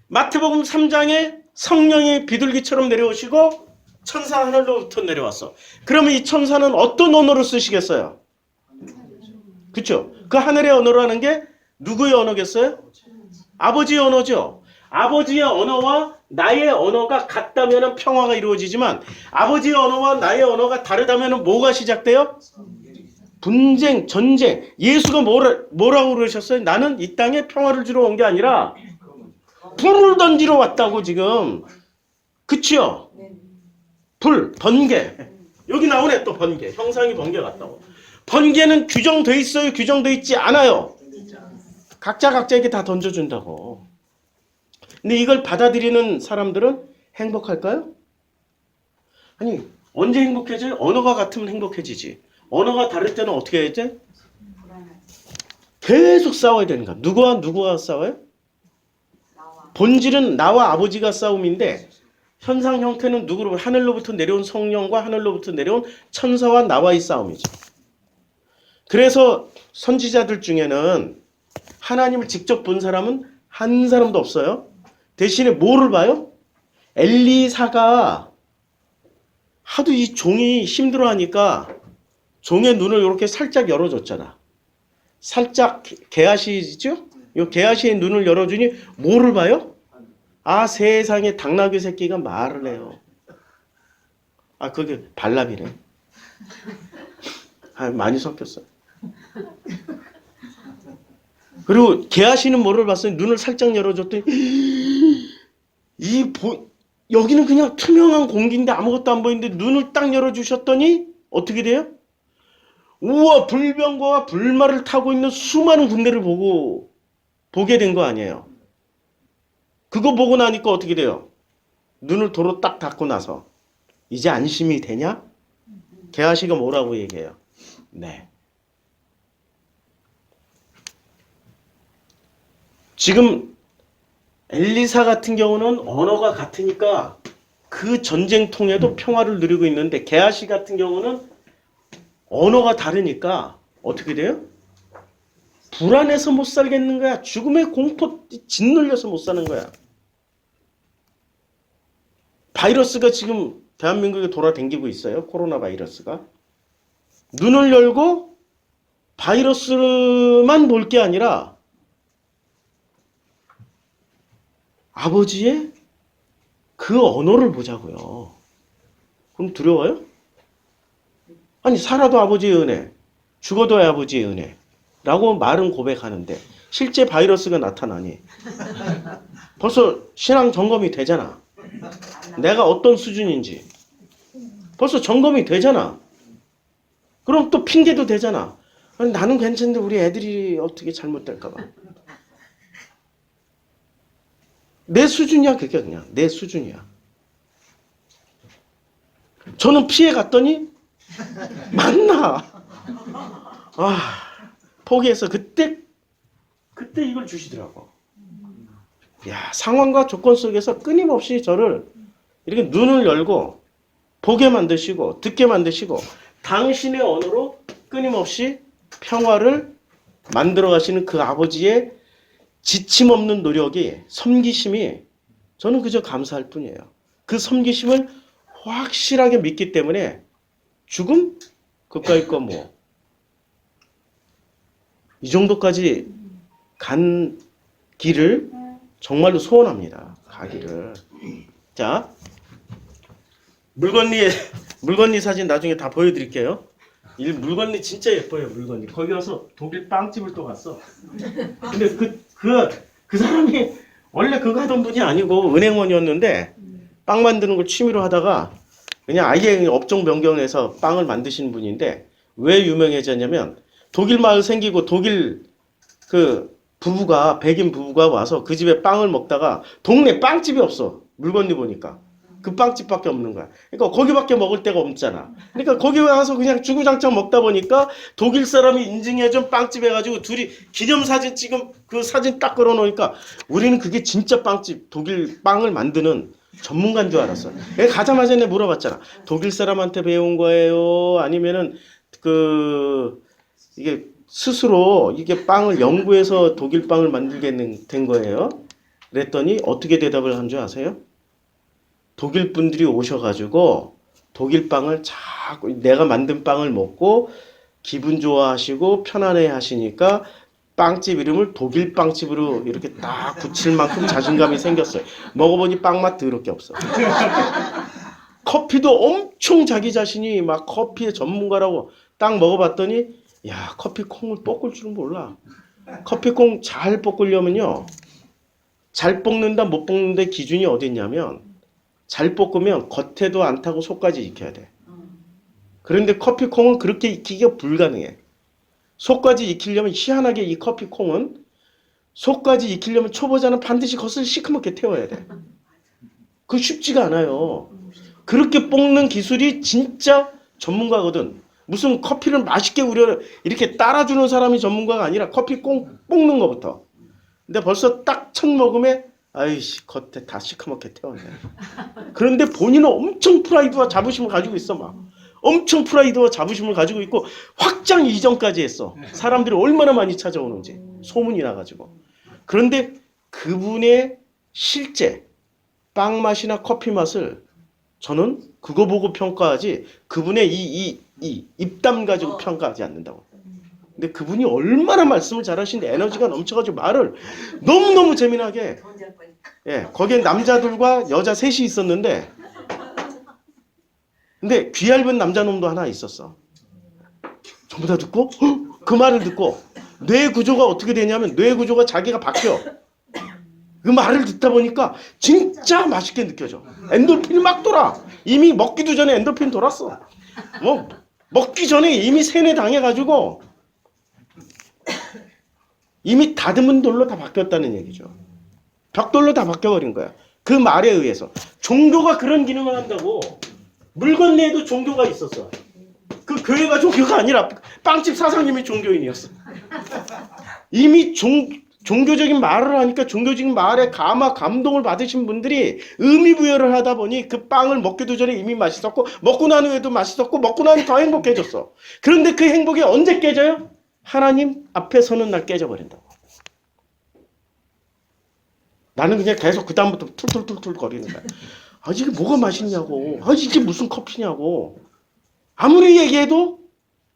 마태복음 3장에 성령이 비둘기처럼 내려오시고 천사 하늘로부터 내려왔어. 그러면 이 천사는 어떤 언어를 쓰시겠어요? 그렇죠? 그 하늘의 언어라는 게 누구의 언어겠어요? 아버지의 언어죠. 아버지의 언어와 나의 언어가 같다면 평화가 이루어지지만 아버지의 언어와 나의 언어가 다르다면 뭐가 시작돼요? 분쟁, 전쟁. 예수가 뭐라고 그러셨어요? 나는 이 땅에 평화를 주러 온 게 아니라 불을 던지러 왔다고 지금. 그치요? 불, 번개. 여기 나오네 또 번개. 형상이 번개 같다고. 번개는 규정돼 있어요? 규정돼 있지 않아요? 각자에게 다 던져준다고. 근데 이걸 받아들이는 사람들은 행복할까요? 아니, 언제 행복해져요? 언어가 같으면 행복해지지. 언어가 다를 때는 어떻게 해야 돼? 계속 싸워야 되는 거야. 누구와 싸워요? 본질은 나와 아버지가 싸움인데 현상 형태는 누구로? 하늘로부터 내려온 성령과 하늘로부터 내려온 천사와 나와의 싸움이죠. 그래서 선지자들 중에는 하나님을 직접 본 사람은 한 사람도 없어요. 대신에 뭐를 봐요? 엘리사가 하도 이 종이 힘들어하니까 종의 눈을 이렇게 살짝 열어줬잖아. 살짝 게하시죠? 이 게하시의 눈을 열어주니 뭐를 봐요? 아, 세상에 당나귀 새끼가 말을 해요. 아, 그게 발람이래. 아, 많이 섞였어요. 그리고 게하시는 뭐를 봤어요? 눈을 살짝 열어줬더니 여기는 그냥 투명한 공기인데 아무것도 안 보이는데 눈을 딱 열어주셨더니 어떻게 돼요? 우와, 불병거와 불말을 타고 있는 수많은 군대를 보게 된 거 아니에요. 그거 보고 나니까 어떻게 돼요? 눈을 도로 딱 닫고 나서 이제 안심이 되냐? 게하시가 뭐라고 얘기해요? 네. 지금 엘리사 같은 경우는 언어가 같으니까 그 전쟁통에도 평화를 누리고 있는데 게하시 같은 경우는 언어가 다르니까 어떻게 돼요? 불안해서 못 살겠는 거야. 죽음의 공포 짓눌려서 못 사는 거야. 바이러스가 지금 대한민국에 돌아다니고 있어요. 코로나 바이러스가. 눈을 열고 바이러스만 볼 게 아니라 아버지의 그 언어를 보자고요. 그럼 두려워요? 아니, 살아도 아버지의 은혜, 죽어도 아버지의 은혜 라고 말은 고백하는데 실제 바이러스가 나타나니 벌써 신앙 점검이 되잖아. 내가 어떤 수준인지 벌써 점검이 되잖아. 그럼 또 핑계도 되잖아. 아니, 나는 괜찮은데 우리 애들이 어떻게 잘못될까 봐. 내 수준이야. 그게 그냥 내 수준이야. 저는 피해 갔더니 만나. 아, 포기해서 그때 이걸 주시더라고. 야, 상황과 조건 속에서 끊임없이 저를 이렇게 눈을 열고 보게 만드시고 듣게 만드시고 당신의 언어로 끊임없이 평화를 만들어 가시는 그 아버지의 지침 없는 노력이, 섬기심이 저는 그저 감사할 뿐이에요. 그 섬기심을 확실하게 믿기 때문에 죽음? 그까이 거 뭐. 이 정도까지 간 길을 정말로 소원합니다. 가기를. 자, 물건리 사진 나중에 다 보여드릴게요. 이 물건리 진짜 예뻐요. 물건리. 거기 가서 독일 빵집을 또 갔어. 근데 그 사람이 원래 그거 하던 분이 아니고 은행원이었는데 빵 만드는 걸 취미로 하다가 그냥 아예 업종 변경해서 빵을 만드시는 분인데 왜 유명해졌냐면 독일 마을 생기고 독일 그 부부가 백인 부부가 와서 그 집에 빵을 먹다가 동네 빵집이 없어. 물건리 보니까. 그 빵집밖에 없는 거야. 그러니까 거기밖에 먹을 데가 없잖아. 그러니까 거기 와서 그냥 주구장창 먹다 보니까 독일 사람이 인증해준 빵집 해가지고 둘이 기념사진 찍은 그 사진 딱 걸어놓으니까 우리는 그게 진짜 빵집, 독일 빵을 만드는 전문가인 줄 알았어. 내가 가자마자 내가 물어봤잖아. 독일 사람한테 배운 거예요? 아니면은 이게 스스로 이게 빵을 연구해서 독일 빵을 만들게 된 거예요? 그랬더니 어떻게 대답을 한 줄 아세요? 독일 분들이 오셔가지고 독일 빵을 자꾸 내가 만든 빵을 먹고 기분 좋아하시고 편안해 하시니까 빵집 이름을 독일 빵집으로 이렇게 딱 붙일 만큼 자신감이 생겼어요. 먹어보니 빵 맛 더럽게 없어. 커피도 엄청 자기 자신이 막 커피의 전문가라고 딱 먹어봤더니 야, 커피 콩을 볶을 줄은 몰라. 커피 콩 잘 볶으려면요. 잘 볶는다 못 볶는다 기준이 어디 있냐면 잘 볶으면 겉에도 안 타고 속까지 익혀야 돼. 그런데 커피 콩은 그렇게 익히기가 불가능해. 속까지 익히려면 희한하게 이 커피 콩은 속까지 익히려면 초보자는 반드시 겉을 시커멓게 태워야 돼. 그거 쉽지가 않아요. 그렇게 볶는 기술이 진짜 전문가거든. 무슨 커피를 맛있게 우려 이렇게 따라주는 사람이 전문가가 아니라 커피 콩 볶는 거부터. 근데 벌써 딱 첫 모금에 아이씨 겉에 다 시커멓게 태웠네. 그런데 본인은 엄청 프라이드와 자부심을 가지고 있어 막. 엄청 프라이드와 자부심을 가지고 있고 확장 이전까지 했어. 사람들이 얼마나 많이 찾아오는지 소문이 나가지고. 그런데 그분의 실제 빵 맛이나 커피 맛을 저는 그거 보고 평가하지 그분의 이 입담 가지고 평가하지 않는다고. 근데 그분이 얼마나 말씀을 잘하시는데 에너지가 넘쳐가지고 말을 너무너무 재미나게 예, 거기에 남자들과 여자 셋이 있었는데 근데 귀 얇은 남자놈도 하나 있었어. 전부 다 듣고 그 말을 듣고 뇌 구조가 어떻게 되냐면 뇌 구조가 자기가 바뀌어. 그 말을 듣다 보니까 진짜 맛있게 느껴져. 엔돌핀이 막 돌아. 이미 먹기도 전에 엔돌핀 돌았어. 뭐 먹기 전에 이미 세뇌 당해가지고 이미 다듬은 돌로 다 바뀌었다는 얘기죠. 벽돌로 다 바뀌어버린 거야. 그 말에 의해서. 종교가 그런 기능을 한다고. 물건 내에도 종교가 있었어. 그 교회가 종교가 아니라 빵집 사장님이 종교인이었어. 이미 종교적인 말을 하니까 종교적인 말에 감동을 받으신 분들이 의미부여를 하다 보니 그 빵을 먹기도 전에 이미 맛있었고 먹고 난 후에도 맛있었고 먹고 나니 더 행복해졌어. 그런데 그 행복이 언제 깨져요? 하나님 앞에 서는 날 깨져버린다고. 나는 그냥 계속 그 다음부터 툴툴툴툴 거리는 거야. 아 이게 뭐가 맛있냐고. 아 이게 무슨 커피냐고. 아무리 얘기해도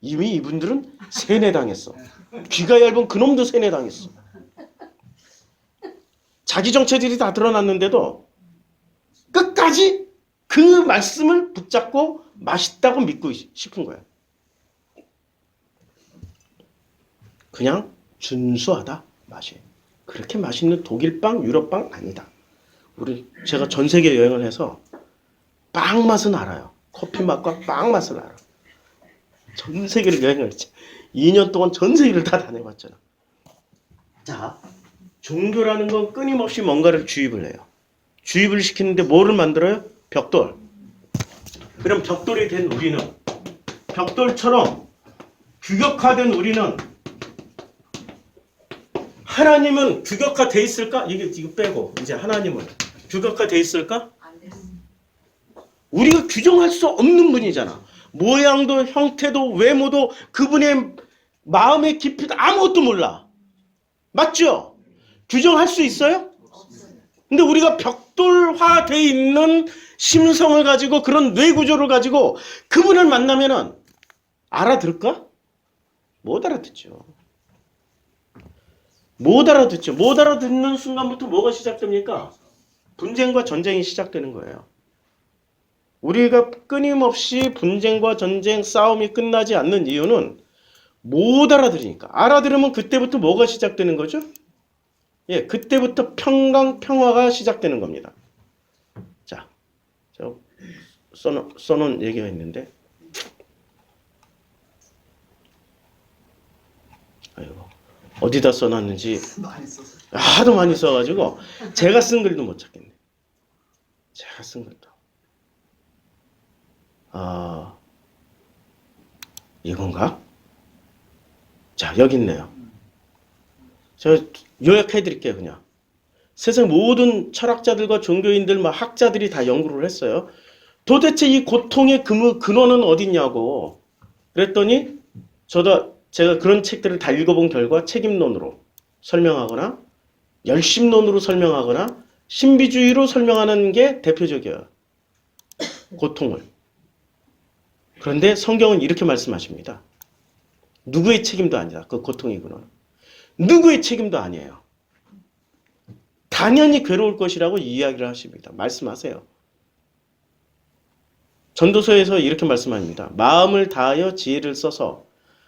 이미 이분들은 세뇌당했어. 귀가 얇은 그놈도 세뇌당했어. 자기 정체들이 다 드러났는데도 끝까지 그 말씀을 붙잡고 맛있다고 믿고 싶은 거야. 그냥 준수하다 맛이. 그렇게 맛있는 독일빵, 유럽빵 아니다. 제가 전 세계 여행을 해서 빵 맛은 알아요. 커피 맛과 빵 맛을 알아. 전 세계를 여행을 했지. 2년 동안 전 세계를 다 다녀봤잖아. 자, 종교라는 건 끊임없이 뭔가를 주입을 해요. 주입을 시키는데 뭐를 만들어요? 벽돌. 그럼 벽돌이 된 우리는 벽돌처럼 규격화된 우리는 하나님은 규격화돼 있을까? 이거 빼고 이제 하나님은 규격화돼 있을까? 안 됐어. 우리가 규정할 수 없는 분이잖아. 모양도 형태도 외모도 그분의 마음의 깊이도 아무것도 몰라. 맞죠? 규정할 수 있어요? 없어요. 근데 우리가 벽돌화돼 있는 심성을 가지고 그런 뇌구조를 가지고 그분을 만나면은 알아들을까? 못 알아듣죠. 못 알아듣죠. 못 알아듣는 순간부터 뭐가 시작됩니까? 분쟁과 전쟁이 시작되는 거예요. 우리가 끊임없이 분쟁과 전쟁, 싸움이 끝나지 않는 이유는 못 알아들으니까. 알아들으면 그때부터 뭐가 시작되는 거죠? 예, 그때부터 평화가 시작되는 겁니다. 자, 저 써놓은 얘기가 있는데, 아이고, 어디다 써놨는지 하도 많이 써가지고 제가 쓴 글도 못 찾겠네. 제가 쓴 글도. 이건가? 자, 여기 있네요. 저 요약해 드릴게요, 그냥. 세상 모든 철학자들과 종교인들, 막 학자들이 다 연구를 했어요. 도대체 이 고통의 근원은 어딨냐고. 그랬더니 제가 그런 책들을 다 읽어본 결과 책임론으로 설명하거나 열심론으로 설명하거나 신비주의로 설명하는 게 대표적이에요. 고통을. 그런데 성경은 이렇게 말씀하십니다. 누구의 책임도 아니다. 그 고통의 근원은. 누구의 책임도 아니에요. 당연히 괴로울 것이라고 이야기를 하십니다. 말씀하세요. 전도서에서 이렇게 말씀합니다. 마음을 다하여 지혜를 써서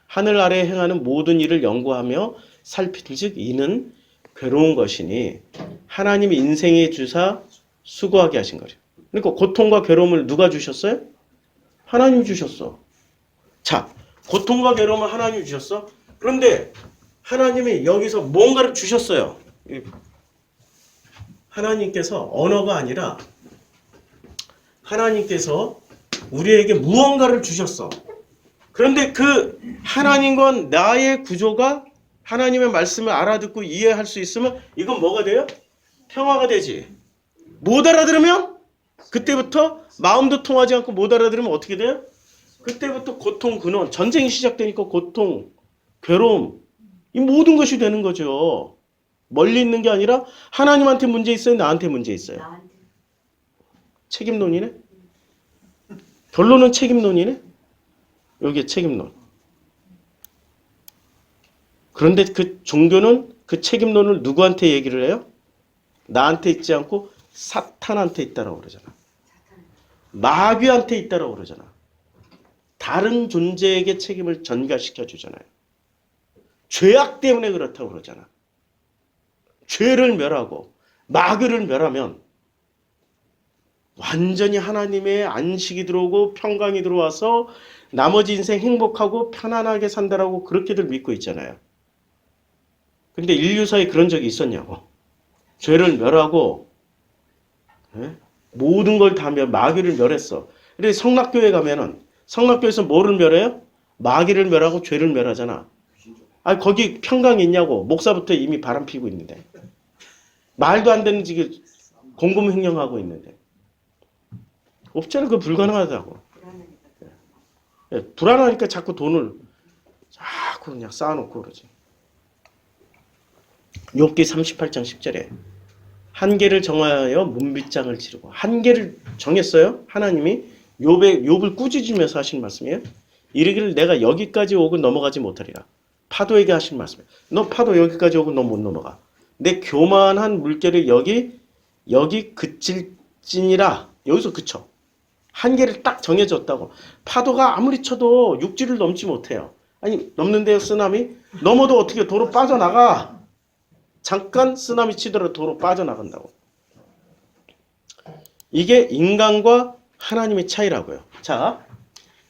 하늘 아래에 행하는 모든 일을 연구하며 살필즉 이는 괴로운 것이니 하나님이 인생에 주사 수고하게 하신 거죠. 그러니까 고통과 괴로움을 누가 주셨어요? 하나님이 주셨어. 자, 고통과 괴로움을 하나님이 주셨어. 그런데 하나님이 여기서 뭔가를 주셨어요. 하나님께서 언어가 아니라 하나님께서 우리에게 무언가를 주셨어. 그런데 그 하나님과 나의 구조가 하나님의 말씀을 알아듣고 이해할 수 있으면 이건 뭐가 돼요? 평화가 되지. 못 알아들으면 그때부터 마음도 통하지 않고 못 알아들으면 어떻게 돼요? 그때부터 고통 근원, 전쟁이 시작되니까 고통, 괴로움, 이 모든 것이 되는 거죠. 멀리 있는 게 아니라 하나님한테 문제 있어요? 나한테 문제 있어요? 나한테. 책임론이네? 결론은 책임론이네? 여기에 책임론. 그런데 그 종교는 그 책임론을 누구한테 얘기를 해요? 나한테 있지 않고 사탄한테 있다라고 그러잖아. 마귀한테 있다라고 그러잖아. 다른 존재에게 책임을 전가시켜 주잖아요. 죄악 때문에 그렇다고 그러잖아. 죄를 멸하고 마귀를 멸하면 완전히 하나님의 안식이 들어오고 평강이 들어와서 나머지 인생 행복하고 편안하게 산다라고 그렇게들 믿고 있잖아요. 근데 인류사에 그런 적이 있었냐고. 죄를 멸하고 모든 걸 다 마귀를 멸했어. 근데 성락교회 가면은 성락교회에서 뭐를 멸해요? 마귀를 멸하고 죄를 멸하잖아. 아, 거기 평강이 있냐고. 목사부터 이미 바람 피고 있는데. 말도 안 되는 지금 공금횡령하고 있는데. 없잖아. 그거 불가능하다고. 불안하니까 자꾸 돈을 자꾸 그냥 쌓아놓고 그러지. 욥기 38장 10절에 한계를 정하여 문빗장을 치르고 한계를 정했어요. 하나님이 욥을 꾸짖으면서 하신 말씀이에요. 이르기를 내가 여기까지 오고 넘어가지 못하리라. 파도에게 하신 말씀이에요. 너 파도 여기까지 오고 너 못 넘어가. 내 교만한 물결이 여기 그칠지니라. 여기서 그쳐. 한계를 딱 정해졌다고. 파도가 아무리 쳐도 육지를 넘지 못해요. 아니 넘는데요 쓰나미? 넘어도 어떻게 도로 빠져나가. 잠깐 쓰나미 치더라도 도로 빠져나간다고. 이게 인간과 하나님의 차이라고요. 자,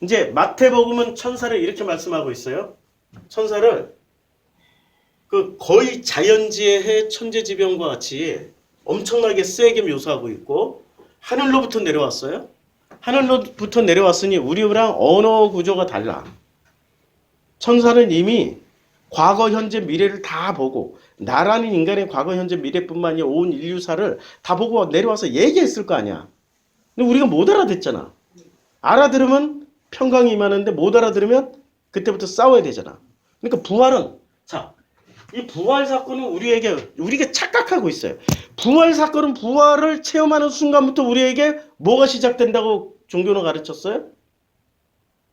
이제 마태복음은 천사를 이렇게 말씀하고 있어요. 천사를 그 거의 자연지혜의 천재지변과 같이 엄청나게 세게 묘사하고 있고 하늘로부터 내려왔어요. 하늘로부터 내려왔으니 우리랑 언어 구조가 달라. 천사는 이미 과거, 현재, 미래를 다 보고 나라는 인간의 과거, 현재, 미래뿐만 아니라 온 인류사를 다 보고 내려와서 얘기했을 거 아니야. 근데 우리가 못 알아듣잖아. 알아들으면 평강이 임하는데 못 알아들으면 그때부터 싸워야 되잖아. 그러니까 부활은 자, 이 부활 사건은 우리가 착각하고 있어요. 부활 사건은 부활을 체험하는 순간부터 우리에게 뭐가 시작된다고 종교는 가르쳤어요?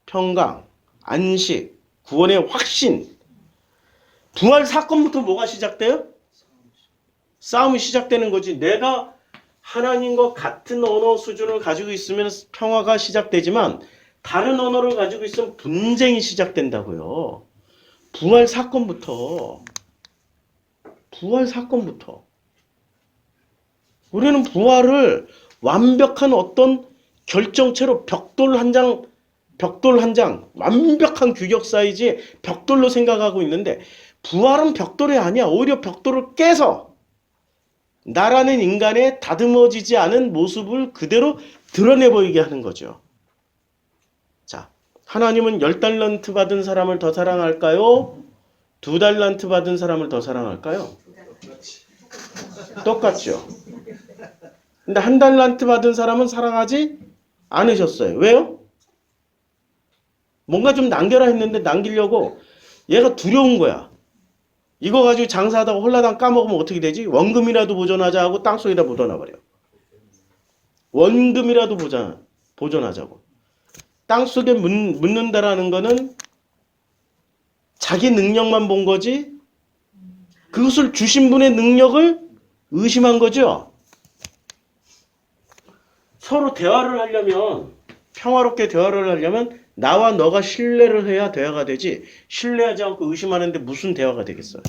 평강, 안식, 구원의 확신. 부활 사건부터 뭐가 시작돼요? 싸움이 시작되는 거지. 내가 하나님과 같은 언어 수준을 가지고 있으면 평화가 시작되지만 다른 언어를 가지고 있으면 분쟁이 시작된다고요. 부활 사건부터. 우리는 부활을 완벽한 어떤 결정체로 벽돌 한 장, 완벽한 규격 사이즈의 벽돌로 생각하고 있는데 부활은 벽돌이 아니야. 오히려 벽돌을 깨서 나라는 인간의 다듬어지지 않은 모습을 그대로 드러내 보이게 하는 거죠. 자, 하나님은 10달란트 받은 사람을 더 사랑할까요? 2달란트 받은 사람을 더 사랑할까요? 똑같죠. 근데 한 달란트 받은 사람은 사랑하지 않으셨어요. 왜요? 뭔가 좀 남겨라 했는데 남기려고 얘가 두려운 거야. 이거 가지고 장사하다가 홀라당 까먹으면 어떻게 되지? 원금이라도 보존하자 하고 땅속에다 묻어놔버려. 원금이라도 보존하자고. 땅속에 묻는다라는 거는 자기 능력만 본 거지 그것을 주신 분의 능력을 의심한 거죠. 서로 대화를 하려면 평화롭게 대화를 하려면 나와 너가 신뢰를 해야 대화가 되지 신뢰하지 않고 의심하는데 무슨 대화가 되겠어요.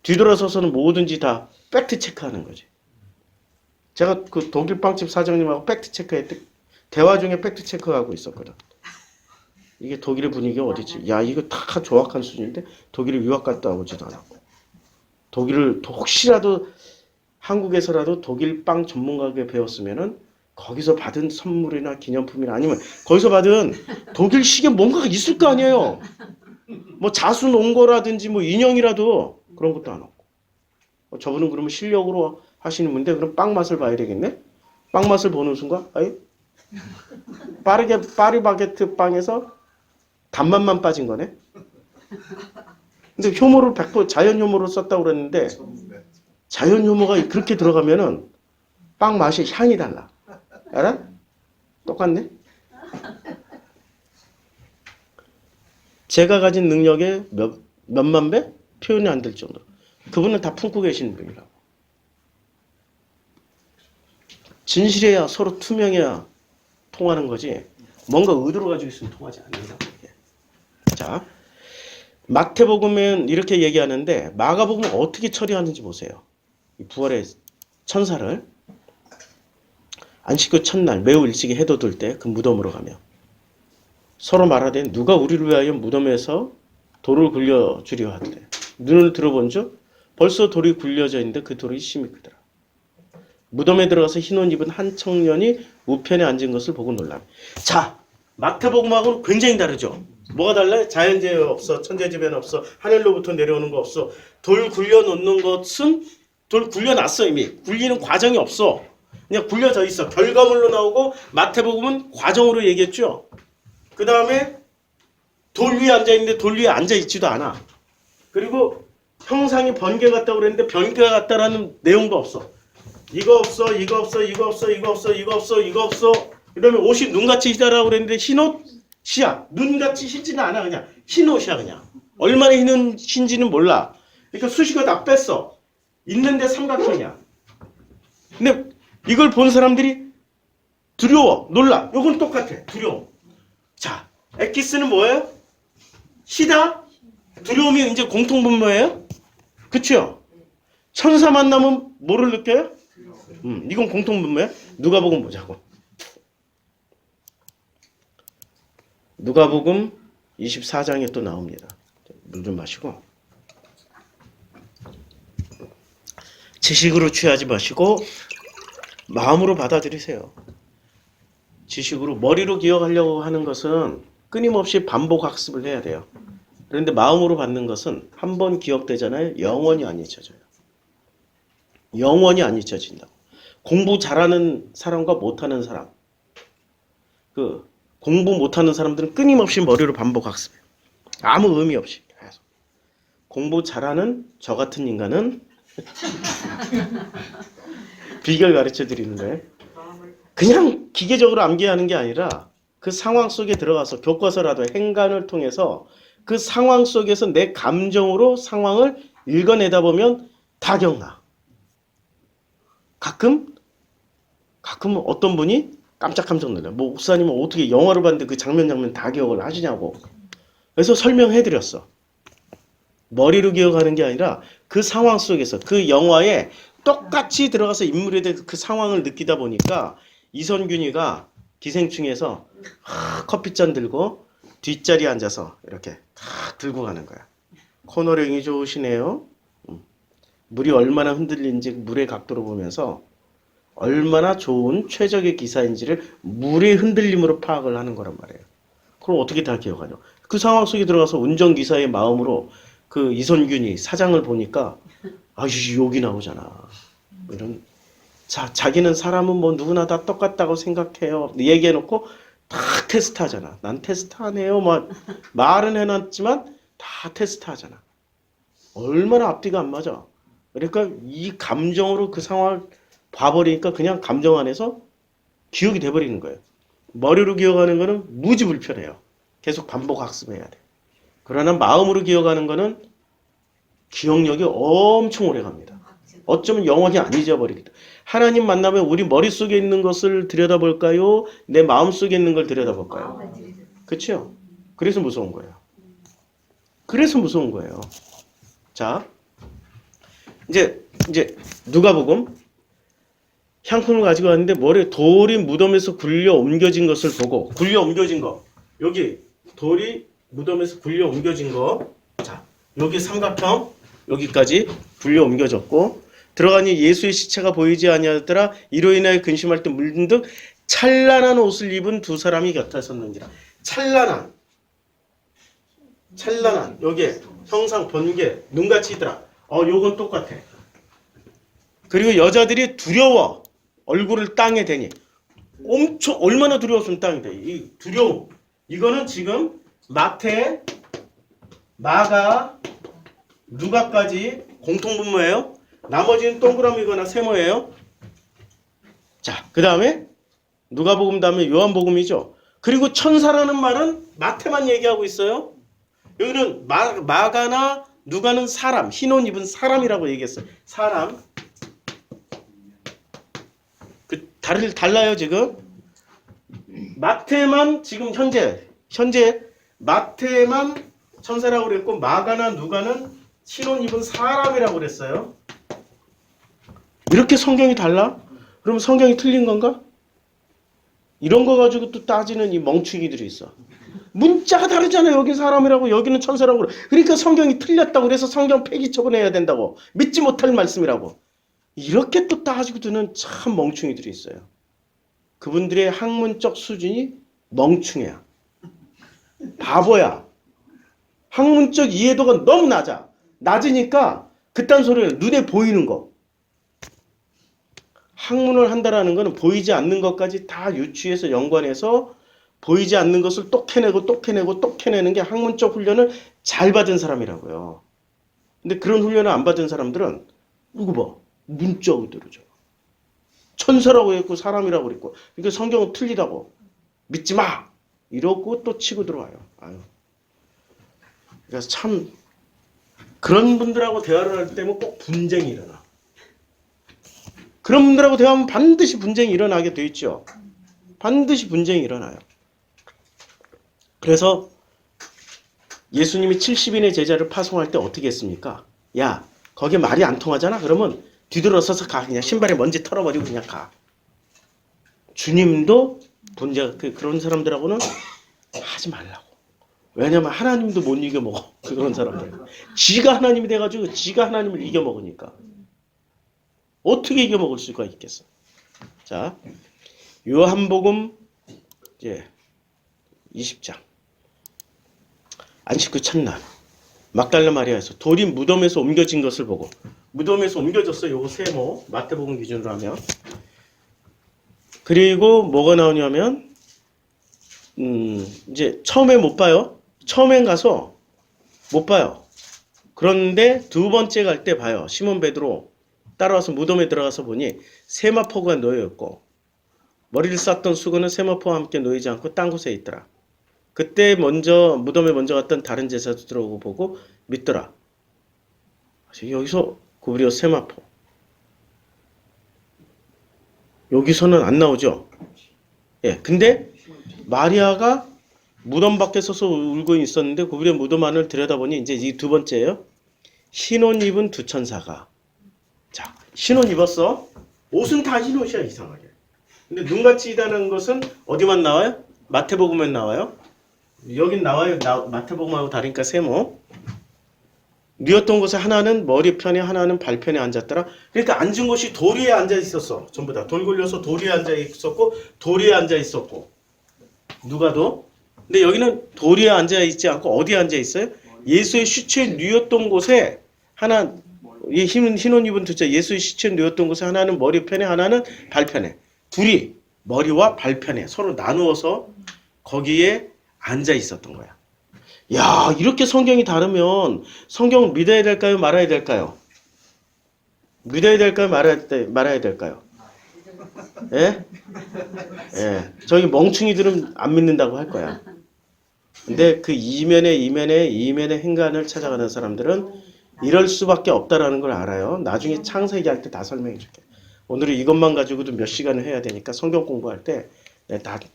뒤돌아서서는 뭐든지 다 팩트 체크하는 거지. 제가 그 독일 빵집 사장님하고 팩트 체크했대. 대화 중에 팩트 체크하고 있었거든. 이게 독일의 분위기가 어디지? 야 이거 다 조악한 수준인데 독일에 유학 갔다 오지도 않았고 독일을 혹시라도 한국에서라도 독일 빵 전문 가게 배웠으면은 거기서 받은 선물이나 기념품이나 아니면 거기서 받은 독일식에 뭔가가 있을 거 아니에요. 뭐 자수 놓은 거라든지 뭐 인형이라도 그런 것도 안 없고. 저분은 그러면 실력으로 하시는 분인데 그럼 빵 맛을 봐야 되겠네? 빵 맛을 보는 순간 아이 파리바게트 빵에서 단맛만 빠진 거네? 근데 효모를 100% 자연 효모를 썼다고 그랬는데 자연 효모가 그렇게 들어가면은 빵 맛이 향이 달라. 알아? 똑같네? 제가 가진 능력의 몇만 배? 표현이 안 될 정도로. 그분은 다 품고 계시는 분이라고. 진실해야 서로 투명해야 통하는 거지. 뭔가 의도를 가지고 있으면 통하지 않는다고. 자, 마태복음은 이렇게 얘기하는데 마가복음은 어떻게 처리하는지 보세요. 이 부활의 천사를 안식구 첫날 매우 일찍이 해도 들 때 그 무덤으로 가며 서로 말하되 누가 우리를 위하여 무덤에서 돌을 굴려주려 하더래. 눈을 들어본 즉 벌써 돌이 굴려져 있는데 그 돌이 심히 크더라. 무덤에 들어가서 흰 옷 입은 한 청년이 우편에 앉은 것을 보고 놀라며. 자, 마태복음하고는 굉장히 다르죠. 뭐가 달라요? 자연재해 없어, 천재지변 없어, 하늘로부터 내려오는 거 없어. 돌 굴려놓는 것은 돌 굴려놨어 이미. 굴리는 과정이 없어. 그냥 굴려져 있어. 결과물로 나오고 마태복음은 과정으로 얘기했죠. 그 다음에 돌 위에 앉아있는데 돌 위에 앉아있지도 않아. 그리고 형상이 번개 같다고 그랬는데 번개가 같다라는 내용도 없어. 이거 없어, 이거 없어, 이거 없어, 이거 없어, 이거 없어, 이거 없어. 그다음에 옷이 눈같이 희다라고 그랬는데 흰옷 시야. 눈같이 희지는 않아. 그냥 흰옷이야 그냥. 얼마나 흰지는 몰라. 그러니까 수식어 다 뺐어. 있는데 삼각형이야. 근데 이걸 본 사람들이 두려워, 놀라. 요건 똑같아. 두려워. 자, 엑기스는 뭐예요? 희다? 두려움이 이제 공통분모예요? 그쵸? 천사 만나면 뭐를 느껴요? 이건 공통분모야? 누가복음 보자고. 누가복음 24장에 또 나옵니다. 물 좀 마시고. 지식으로 취하지 마시고 마음으로 받아들이세요. 지식으로 머리로 기억하려고 하는 것은 끊임없이 반복 학습을 해야 돼요. 그런데 마음으로 받는 것은 한 번 기억되잖아요. 영원히 안 잊혀져요. 영원히 안 잊혀진다고. 공부 잘하는 사람과 못하는 사람. 공부 못하는 사람들은 끊임없이 머리로 반복 학습해요. 아무 의미 없이. 공부 잘하는 저 같은 인간은 비결 가르쳐 드리는 거예요. 그냥 기계적으로 암기하는 게 아니라 그 상황 속에 들어가서 교과서라도 행간을 통해서 그 상황 속에서 내 감정으로 상황을 읽어내다 보면 다 기억나. 가끔 어떤 분이 깜짝 놀라요. 뭐 목사님은 어떻게 영화를 봤는데 그 장면 다 기억을 하시냐고. 그래서 설명해 드렸어. 머리로 기억하는 게 아니라 그 상황 속에서 그 영화에 똑같이 들어가서 인물에 대해 그 상황을 느끼다 보니까 이선균이가 기생충에서 커피잔 들고 뒷자리에 앉아서 이렇게 탁 들고 가는 거야. 코너링이 좋으시네요. 물이 얼마나 흔들리는지 물의 각도로 보면서 얼마나 좋은 최적의 기사인지를 물의 흔들림으로 파악을 하는 거란 말이에요. 그럼 어떻게 다 기억하냐? 그 상황 속에 들어가서 운전기사의 마음으로 그 이선균이 사장을 보니까 아, 욕이 나오잖아. 이런. 자, 자기는 사람은 뭐 누구나 다 똑같다고 생각해요. 얘기해놓고 다 테스트하잖아. 난 테스트 안 해요. 막 말은 해놨지만 다 테스트하잖아. 얼마나 앞뒤가 안 맞아. 그러니까 이 감정으로 그 상황을 봐버리니까 그냥 감정 안에서 기억이 돼버리는 거예요. 머리로 기억하는 거는 무지 불편해요. 계속 반복 학습해야 돼. 그러나 마음으로 기억하는 거는 기억력이 엄청 오래 갑니다. 어쩌면 영원히 안 잊어버리기도. 하나님 만나면 우리 머릿속에 있는 것을 들여다볼까요? 내 마음속에 있는 걸 들여다볼까요? 그렇죠? 그래서 무서운 거예요. 그래서 무서운 거예요. 자, 이제 누가복음 향품을 가지고 왔는데 머리에 돌이 무덤에서 굴려 옮겨진 것을 보고, 굴려 옮겨진 거, 여기 돌이 무덤에서 굴려 옮겨진 거, 자, 여기 삼각형 여기까지 굴려 옮겨졌고, 들어가니 예수의 시체가 보이지 아니하더라. 이로 인하여 근심할 때 문득 찬란한 옷을 입은 두 사람이 곁에 섰는지라. 찬란한 여기에 형상 번개 눈같이 있더라. 요건 똑같아. 그리고 여자들이 두려워 얼굴을 땅에 대니, 엄청 얼마나 두려웠으면 땅에 대. 이 두려움, 이거는 지금 마태, 마가, 누가까지 공통분모예요. 나머지는 동그라미거나 세모예요. 자, 그 다음에 누가복음 다음에 요한복음이죠. 그리고 천사라는 말은 마태만 얘기하고 있어요. 여기는 마가나 누가는 사람, 흰 옷 입은 사람이라고 얘기했어요. 사람. 달라요 지금. 마태만 지금 현재 마태만 천사라고 그랬고, 마가나 누가는 흰 옷 입은 사람이라고 그랬어요. 이렇게 성경이 달라? 그럼 성경이 틀린 건가? 이런 거 가지고 또 따지는 이 멍충이들이 있어. 문자가 다르잖아요. 여기 사람이라고 여기는 천사라고 그래. 그러니까 성경이 틀렸다고 그래서 성경 폐기 처분해야 된다고. 믿지 못할 말씀이라고. 이렇게 또 따지고 드는 참 멍충이들이 있어요. 그분들의 학문적 수준이 멍충이야. 바보야. 학문적 이해도가 너무 낮으니까 그딴 소리를 눈에 보이는 거. 학문을 한다라는 것은 보이지 않는 것까지 다 유추해서 연관해서 보이지 않는 것을 또 캐내는 게 학문적 훈련을 잘 받은 사람이라고요. 근데 그런 훈련을 안 받은 사람들은 누구 봐? 문자 그대로죠. 천사라고 했고 사람이라고 그랬고, 그러니까 성경은 틀리다고 믿지 마 이러고 또 치고 들어와요. 아유. 그래서 참 그런 분들하고 대화를 할 때면 꼭 분쟁이 일어나. 그런 분들하고 대화하면 반드시 분쟁이 일어나게 돼 있죠. 반드시 분쟁이 일어나요. 그래서 예수님이 70인의 제자를 파송할 때 어떻게 했습니까? 야, 거기 말이 안 통하잖아? 그러면 뒤돌아서서 가. 그냥 신발에 먼지 털어버리고 그냥 가. 주님도 그런 사람들하고는 하지 말라고. 왜냐면 하나님도 못 이겨먹어. 그런 사람들. 지가 하나님이 돼가지고 지가 하나님을 이겨먹으니까. 어떻게 이겨먹을 수가 있겠어? 자, 요한복음 이제 20장. 안식 후 첫날 막달라 마리아에서 돌이 무덤에서 옮겨진 것을 보고, 무덤에서 옮겨졌어요. 요거 세모 마태복음 기준으로 하면. 그리고 뭐가 나오냐면 이제 처음에 못 봐요. 처음엔 가서 못 봐요. 그런데 두 번째 갈 때 봐요. 시몬 베드로 따라와서 무덤에 들어가서 보니 세마포가 놓여 있고, 머리를 쌌던 수건은 세마포와 함께 놓이지 않고 딴 곳에 있더라. 그때 무덤에 먼저 갔던 다른 제사도 들어오고 보고 믿더라. 여기서 구부려 세마포. 여기서는 안 나오죠. 예, 근데 마리아가 무덤 밖에 서서 울고 있었는데 구부려 무덤 안을 들여다보니 이제 이 두 번째예요. 흰옷 입은 두 천사가. 자, 흰옷 입었어. 옷은 다 흰옷이야, 이상하게. 근데 눈같이 있다는 것은 어디만 나와요? 마태복음에 나와요. 여긴 나와요. 마태복음하고 다르니까 세모. 누웠던 곳에 하나는 머리편에 하나는 발편에 앉았더라. 그러니까 앉은 곳이 돌 위에 앉아 있었어. 전부 다 돌 굴려서 돌 위에 앉아 있었고, 돌 위에 앉아 있었고. 누가도. 근데 여기는 돌 위에 앉아 있지 않고 어디에 앉아 있어요? 예수의 시체에 누웠던 곳에 하나 이 흰 옷 입은 두 자, 예수의 시체에 누웠던 곳에 하나는 머리편에 하나는 발편에. 둘이 머리와 발편에 서로 나누어서 거기에 앉아 있었던 거야. 야, 이렇게 성경이 다르면 성경 믿어야 될까요? 말아야 될까요? 믿어야 될까요? 말아야 될까요? 예? 예. 저기 멍충이들은 안 믿는다고 할 거야. 근데 그 이면의 행간을 찾아가는 사람들은 이럴 수밖에 없다라는 걸 알아요. 나중에 창세기 할 때 다 설명해 줄게. 오늘은 이것만 가지고도 몇 시간을 해야 되니까 성경 공부할 때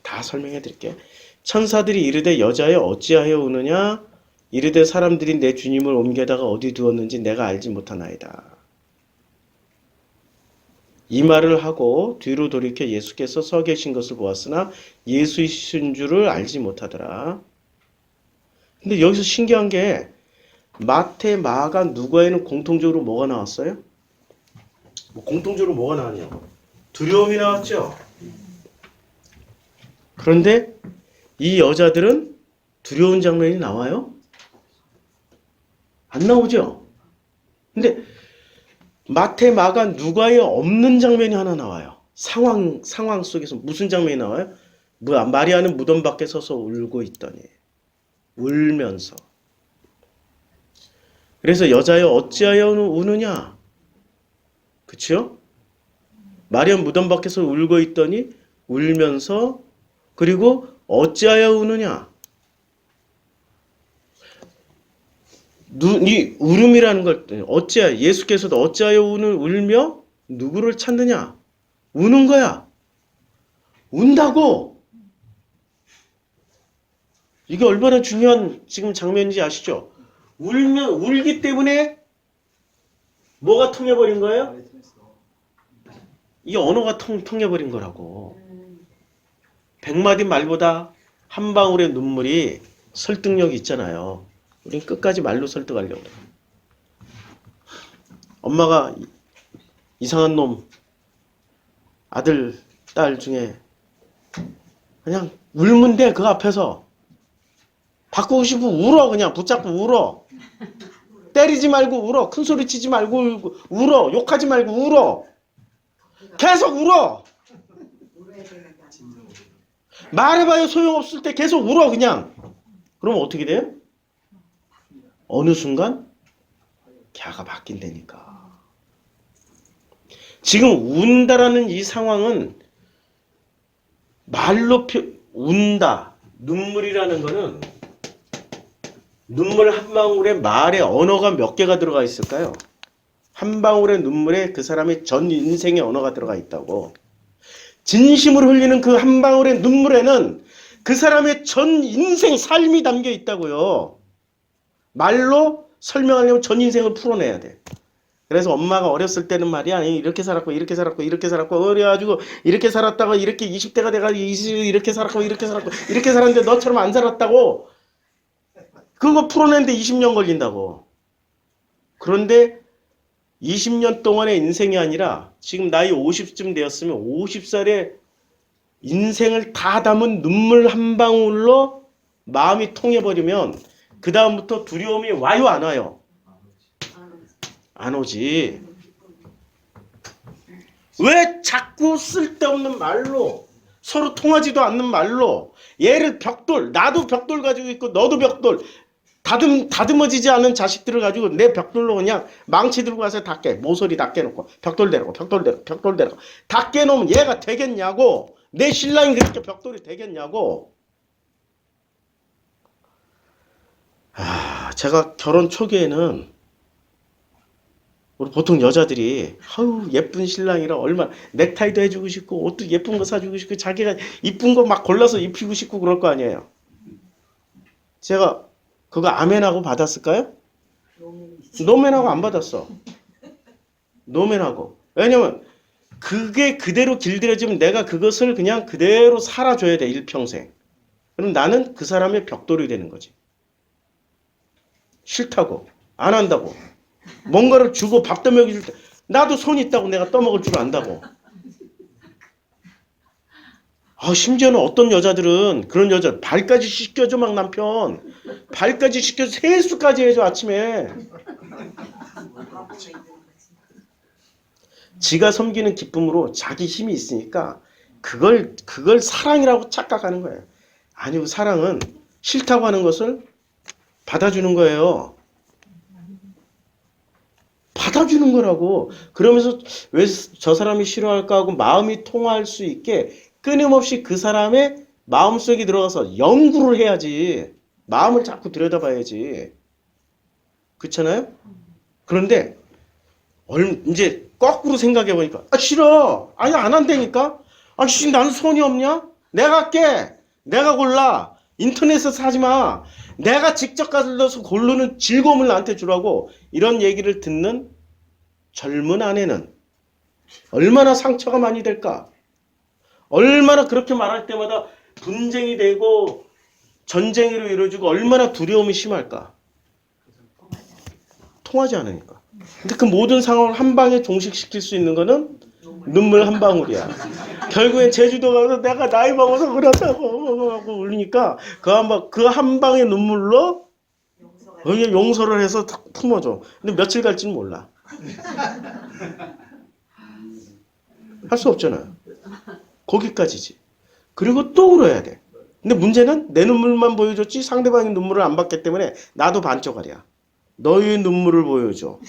다 설명해 드릴게. 천사들이 이르되 여자여 어찌하여 우느냐? 이르되 사람들이 내 주님을 옮겨다가 어디 두었는지 내가 알지 못하나이다. 이 말을 하고 뒤로 돌이켜 예수께서 서 계신 것을 보았으나 예수이신 줄을 알지 못하더라. 근데 여기서 신기한 게 마태, 마가, 누가에는 공통적으로 뭐가 나왔어요? 공통적으로 뭐가 나왔냐고. 두려움이 나왔죠. 그런데 이 여자들은 두려운 장면이 나와요? 안 나오죠? 근데 마태, 마가, 누가에 없는 장면이 하나 나와요. 상황 속에서 무슨 장면이 나와요? 마리아는 무덤 밖에 서서 울고 있더니 울면서. 그래서 여자여 어찌하여 우느냐? 그치요? 마리아 무덤 밖에서 울고 있더니 울면서 그리고 어찌하여 우느냐? 이 울음이라는 걸 어찌하여 예수께서도 어찌하여 울며 누구를 찾느냐? 우는 거야. 운다고. 이게 얼마나 중요한 지금 장면인지 아시죠? 울기 때문에 뭐가 통해버린 거예요? 이 언어가 통해버린 거라고. 100마디 말보다 한 방울의 눈물이 설득력이 있잖아요. 우린 끝까지 말로 설득하려고 그래. 엄마가 이상한 놈 아들, 딸 중에 그냥 울면 돼. 그 앞에서. 바꾸고 싶으면 울어. 그냥 붙잡고 울어. 때리지 말고 울어. 큰 소리 치지 말고 울어. 욕하지 말고 울어. 계속 울어. 말해봐야 소용없을 때 계속 울어 그냥. 그럼 어떻게 돼요? 어느 순간 걔가 바뀐다니까. 지금 운다라는 이 상황은 말로 운다. 눈물이라는 거는 눈물 한 방울에 말에 언어가 몇 개가 들어가 있을까요? 한 방울의 눈물에 그 사람의 전 인생의 언어가 들어가 있다고. 진심으로 흘리는 그 한 방울의 눈물에는 그 사람의 전 인생 삶이 담겨 있다고요. 말로 설명하려면 전 인생을 풀어내야 돼. 그래서 엄마가 어렸을 때는 말이야 이렇게 살았고 이렇게 살았고 이렇게 살았고 그래가지고 이렇게 살았다가 이렇게 20대가 돼가지고 이렇게 살았고 이렇게 살았고 이렇게 살았는데 너처럼 안 살았다고. 그거 풀어내는데 20년 걸린다고. 그런데 20년 동안의 인생이 아니라 지금 나이 50쯤 되었으면 50살의 인생을 다 담은 눈물 한 방울로 마음이 통해버리면 그 다음부터 두려움이 와요 안 와요? 안 오지. 왜 자꾸 쓸데없는 말로 서로 통하지도 않는 말로 얘를 벽돌 나도 벽돌 가지고 있고 너도 벽돌 다듬어지지 않은 자식들을 가지고 내 벽돌로 그냥 망치 들고 가서 다 깨. 모서리 다 깨놓고 벽돌 대라고 다 깨놓으면 얘가 되겠냐고. 내 신랑이 그렇게 벽돌이 되겠냐고. 제가 결혼 초기에는 우리 보통 여자들이 아유 예쁜 신랑이라 얼마나 넥타이도 해주고 싶고 옷도 예쁜 거 사주고 싶고 자기가 이쁜 거 막 골라서 입히고 싶고 그럴 거 아니에요. 제가 그거 아멘하고 받았을까요? 노멘하고 안 받았어. 노멘하고. 왜냐면 그게 그대로 길들여지면 내가 그것을 그냥 그대로 살아줘야 돼. 일평생. 그럼 나는 그 사람의 벽돌이 되는 거지. 싫다고. 안 한다고. 뭔가를 주고 밥도 먹여줄 때 나도 손 있다고 내가 떠먹을 줄 안다고. 심지어는 어떤 여자들은 그런 여자 발까지 씻겨줘 막 남편. 발까지 씻겨줘 세수까지 해줘 아침에. 지가 섬기는 기쁨으로 자기 힘이 있으니까 그걸 사랑이라고 착각하는 거예요. 아니고 사랑은 싫다고 하는 것을 받아주는 거예요. 받아주는 거라고. 그러면서 왜 저 사람이 싫어할까 하고 마음이 통할 수 있게 끊임없이 그 사람의 마음속에 들어가서 연구를 해야지. 마음을 자꾸 들여다봐야지. 그렇잖아요? 그런데 이제 거꾸로 생각해 보니까 싫어. 아니 안 한다니까. 씨 나는 손이 없냐? 내가 할게. 내가 골라. 인터넷에서 사지 마. 내가 직접 가서 고르는 즐거움을 나한테 주라고. 이런 얘기를 듣는 젊은 아내는 얼마나 상처가 많이 될까? 얼마나 그렇게 말할 때마다 분쟁이 되고 전쟁으로 이루어지고 얼마나 두려움이 심할까? 통하지 않으니까. 근데 그 모든 상황을 한 방에 종식시킬 수 있는 거는 눈물 한 방울이야. 결국엔 제주도 가서 내가 나이 먹어서 그렇다고 하고 울리니까 그 한 방의 눈물로 용서를 해서 탁 품어줘. 근데 며칠 갈지는 몰라. 할 수 없잖아요. 거기까지지. 그리고 또 울어야 돼. 근데 문제는 내 눈물만 보여줬지 상대방의 눈물을 안 봤기 때문에 나도 반쪽알이야. 너의 눈물을 보여줘.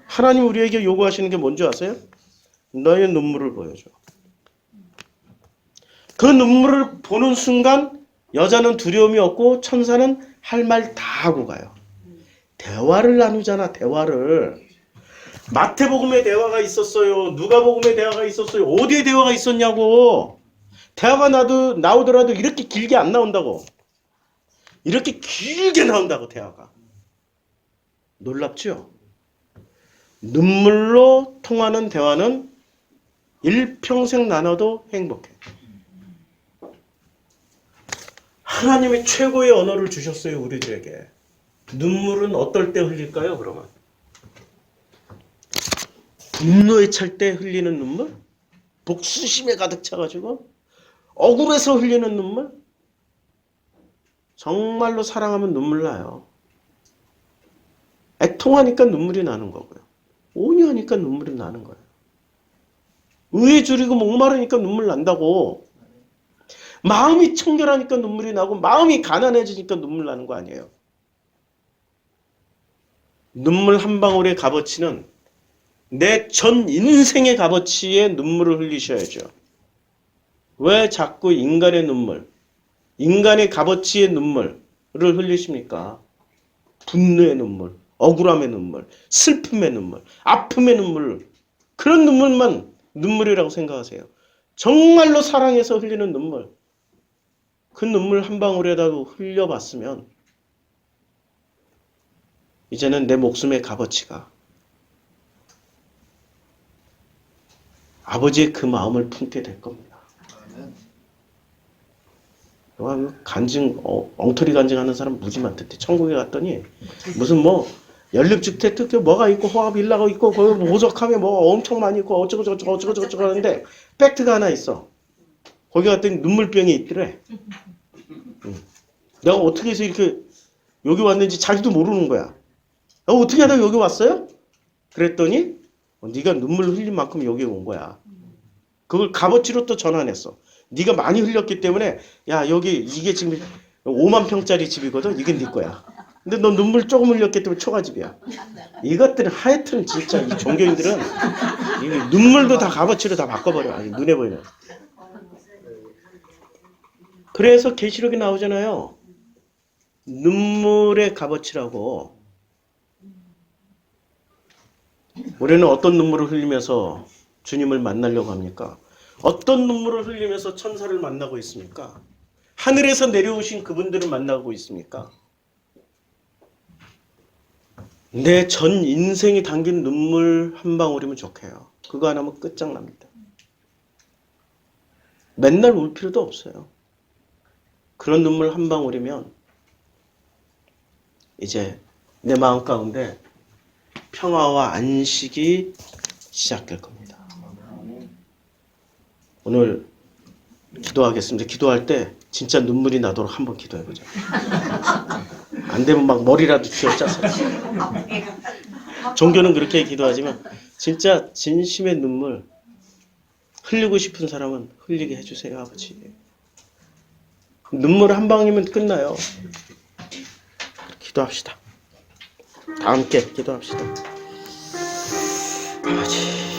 하나님 우리에게 요구하시는 게 뭔지 아세요? 너의 눈물을 보여줘. 그 눈물을 보는 순간 여자는 두려움이 없고 천사는 할 말 다 하고 가요. 대화를 나누잖아. 대화를. 마태복음에 대화가 있었어요. 누가복음에 대화가 있었어요. 어디에 대화가 있었냐고. 대화가 나오더라도 이렇게 길게 안 나온다고. 이렇게 길게 나온다고 대화가. 놀랍죠? 눈물로 통하는 대화는 일평생 나눠도 행복해. 하나님이 최고의 언어를 주셨어요. 우리들에게. 눈물은 어떨 때 흘릴까요? 그러면 분노에 찰 때 흘리는 눈물? 복수심에 가득 차가지고 억울해서 흘리는 눈물? 정말로 사랑하면 눈물 나요. 애통하니까 눈물이 나는 거고요. 온유하니까 눈물이 나는 거예요. 의에 줄이고 목마르니까 눈물 난다고. 마음이 청결하니까 눈물이 나고 마음이 가난해지니까 눈물 나는 거 아니에요. 눈물 한 방울의 값어치는 내 전 인생의 값어치에 눈물을 흘리셔야죠. 왜 자꾸 인간의 눈물, 인간의 값어치의 눈물을 흘리십니까? 분노의 눈물, 억울함의 눈물, 슬픔의 눈물, 아픔의 눈물, 그런 눈물만 눈물이라고 생각하세요. 정말로 사랑해서 흘리는 눈물, 그 눈물 한 방울에라도 흘려봤으면 이제는 내 목숨의 값어치가 아버지의 그 마음을 품게 될 겁니다. 엉터리 간증하는 사람 무지 많던데 천국에 갔더니 무슨 연립주택 특히 뭐가 있고 호합 일라가 있고 거기 오적하면 엄청 많이 있고 어쩌고 하는데 팩트가 하나 있어. 거기 갔더니 눈물병이 있더래. 내가 어떻게 해서 이렇게 여기 왔는지 자기도 모르는 거야. 어떻게 하다가 여기 왔어요? 그랬더니 네가 눈물 흘린 만큼 여기 온 거야. 그걸 값어치로 또 전환했어. 네가 많이 흘렸기 때문에 야 여기 이게 지금 5만 평짜리 집이거든. 이게 네 거야. 근데 너 눈물 조금 흘렸기 때문에 초가집이야. 이것들은 하여튼 진짜 이 종교인들은 이 눈물도 다 값어치로 다 바꿔버려. 아니, 눈에 보이는. 그래서 계시록이 나오잖아요. 눈물의 값어치라고. 우리는 어떤 눈물을 흘리면서 주님을 만나려고 합니까? 어떤 눈물을 흘리면서 천사를 만나고 있습니까? 하늘에서 내려오신 그분들을 만나고 있습니까? 내 전 인생이 담긴 눈물 한 방울이면 좋게요. 그거 하나면 끝장납니다. 맨날 울 필요도 없어요. 그런 눈물 한 방울이면 이제 내 마음 가운데 평화와 안식이 시작될 겁니다. 오늘 기도하겠습니다. 기도할 때 진짜 눈물이 나도록 한번 기도해보자. 안 되면 막 머리라도 쥐어짜서. 종교는 그렇게 기도하지만 진짜 진심의 눈물 흘리고 싶은 사람은 흘리게 해주세요, 아버지. 눈물 한 방이면 끝나요. 기도합시다. 다 함께 기도합시다. 아버지.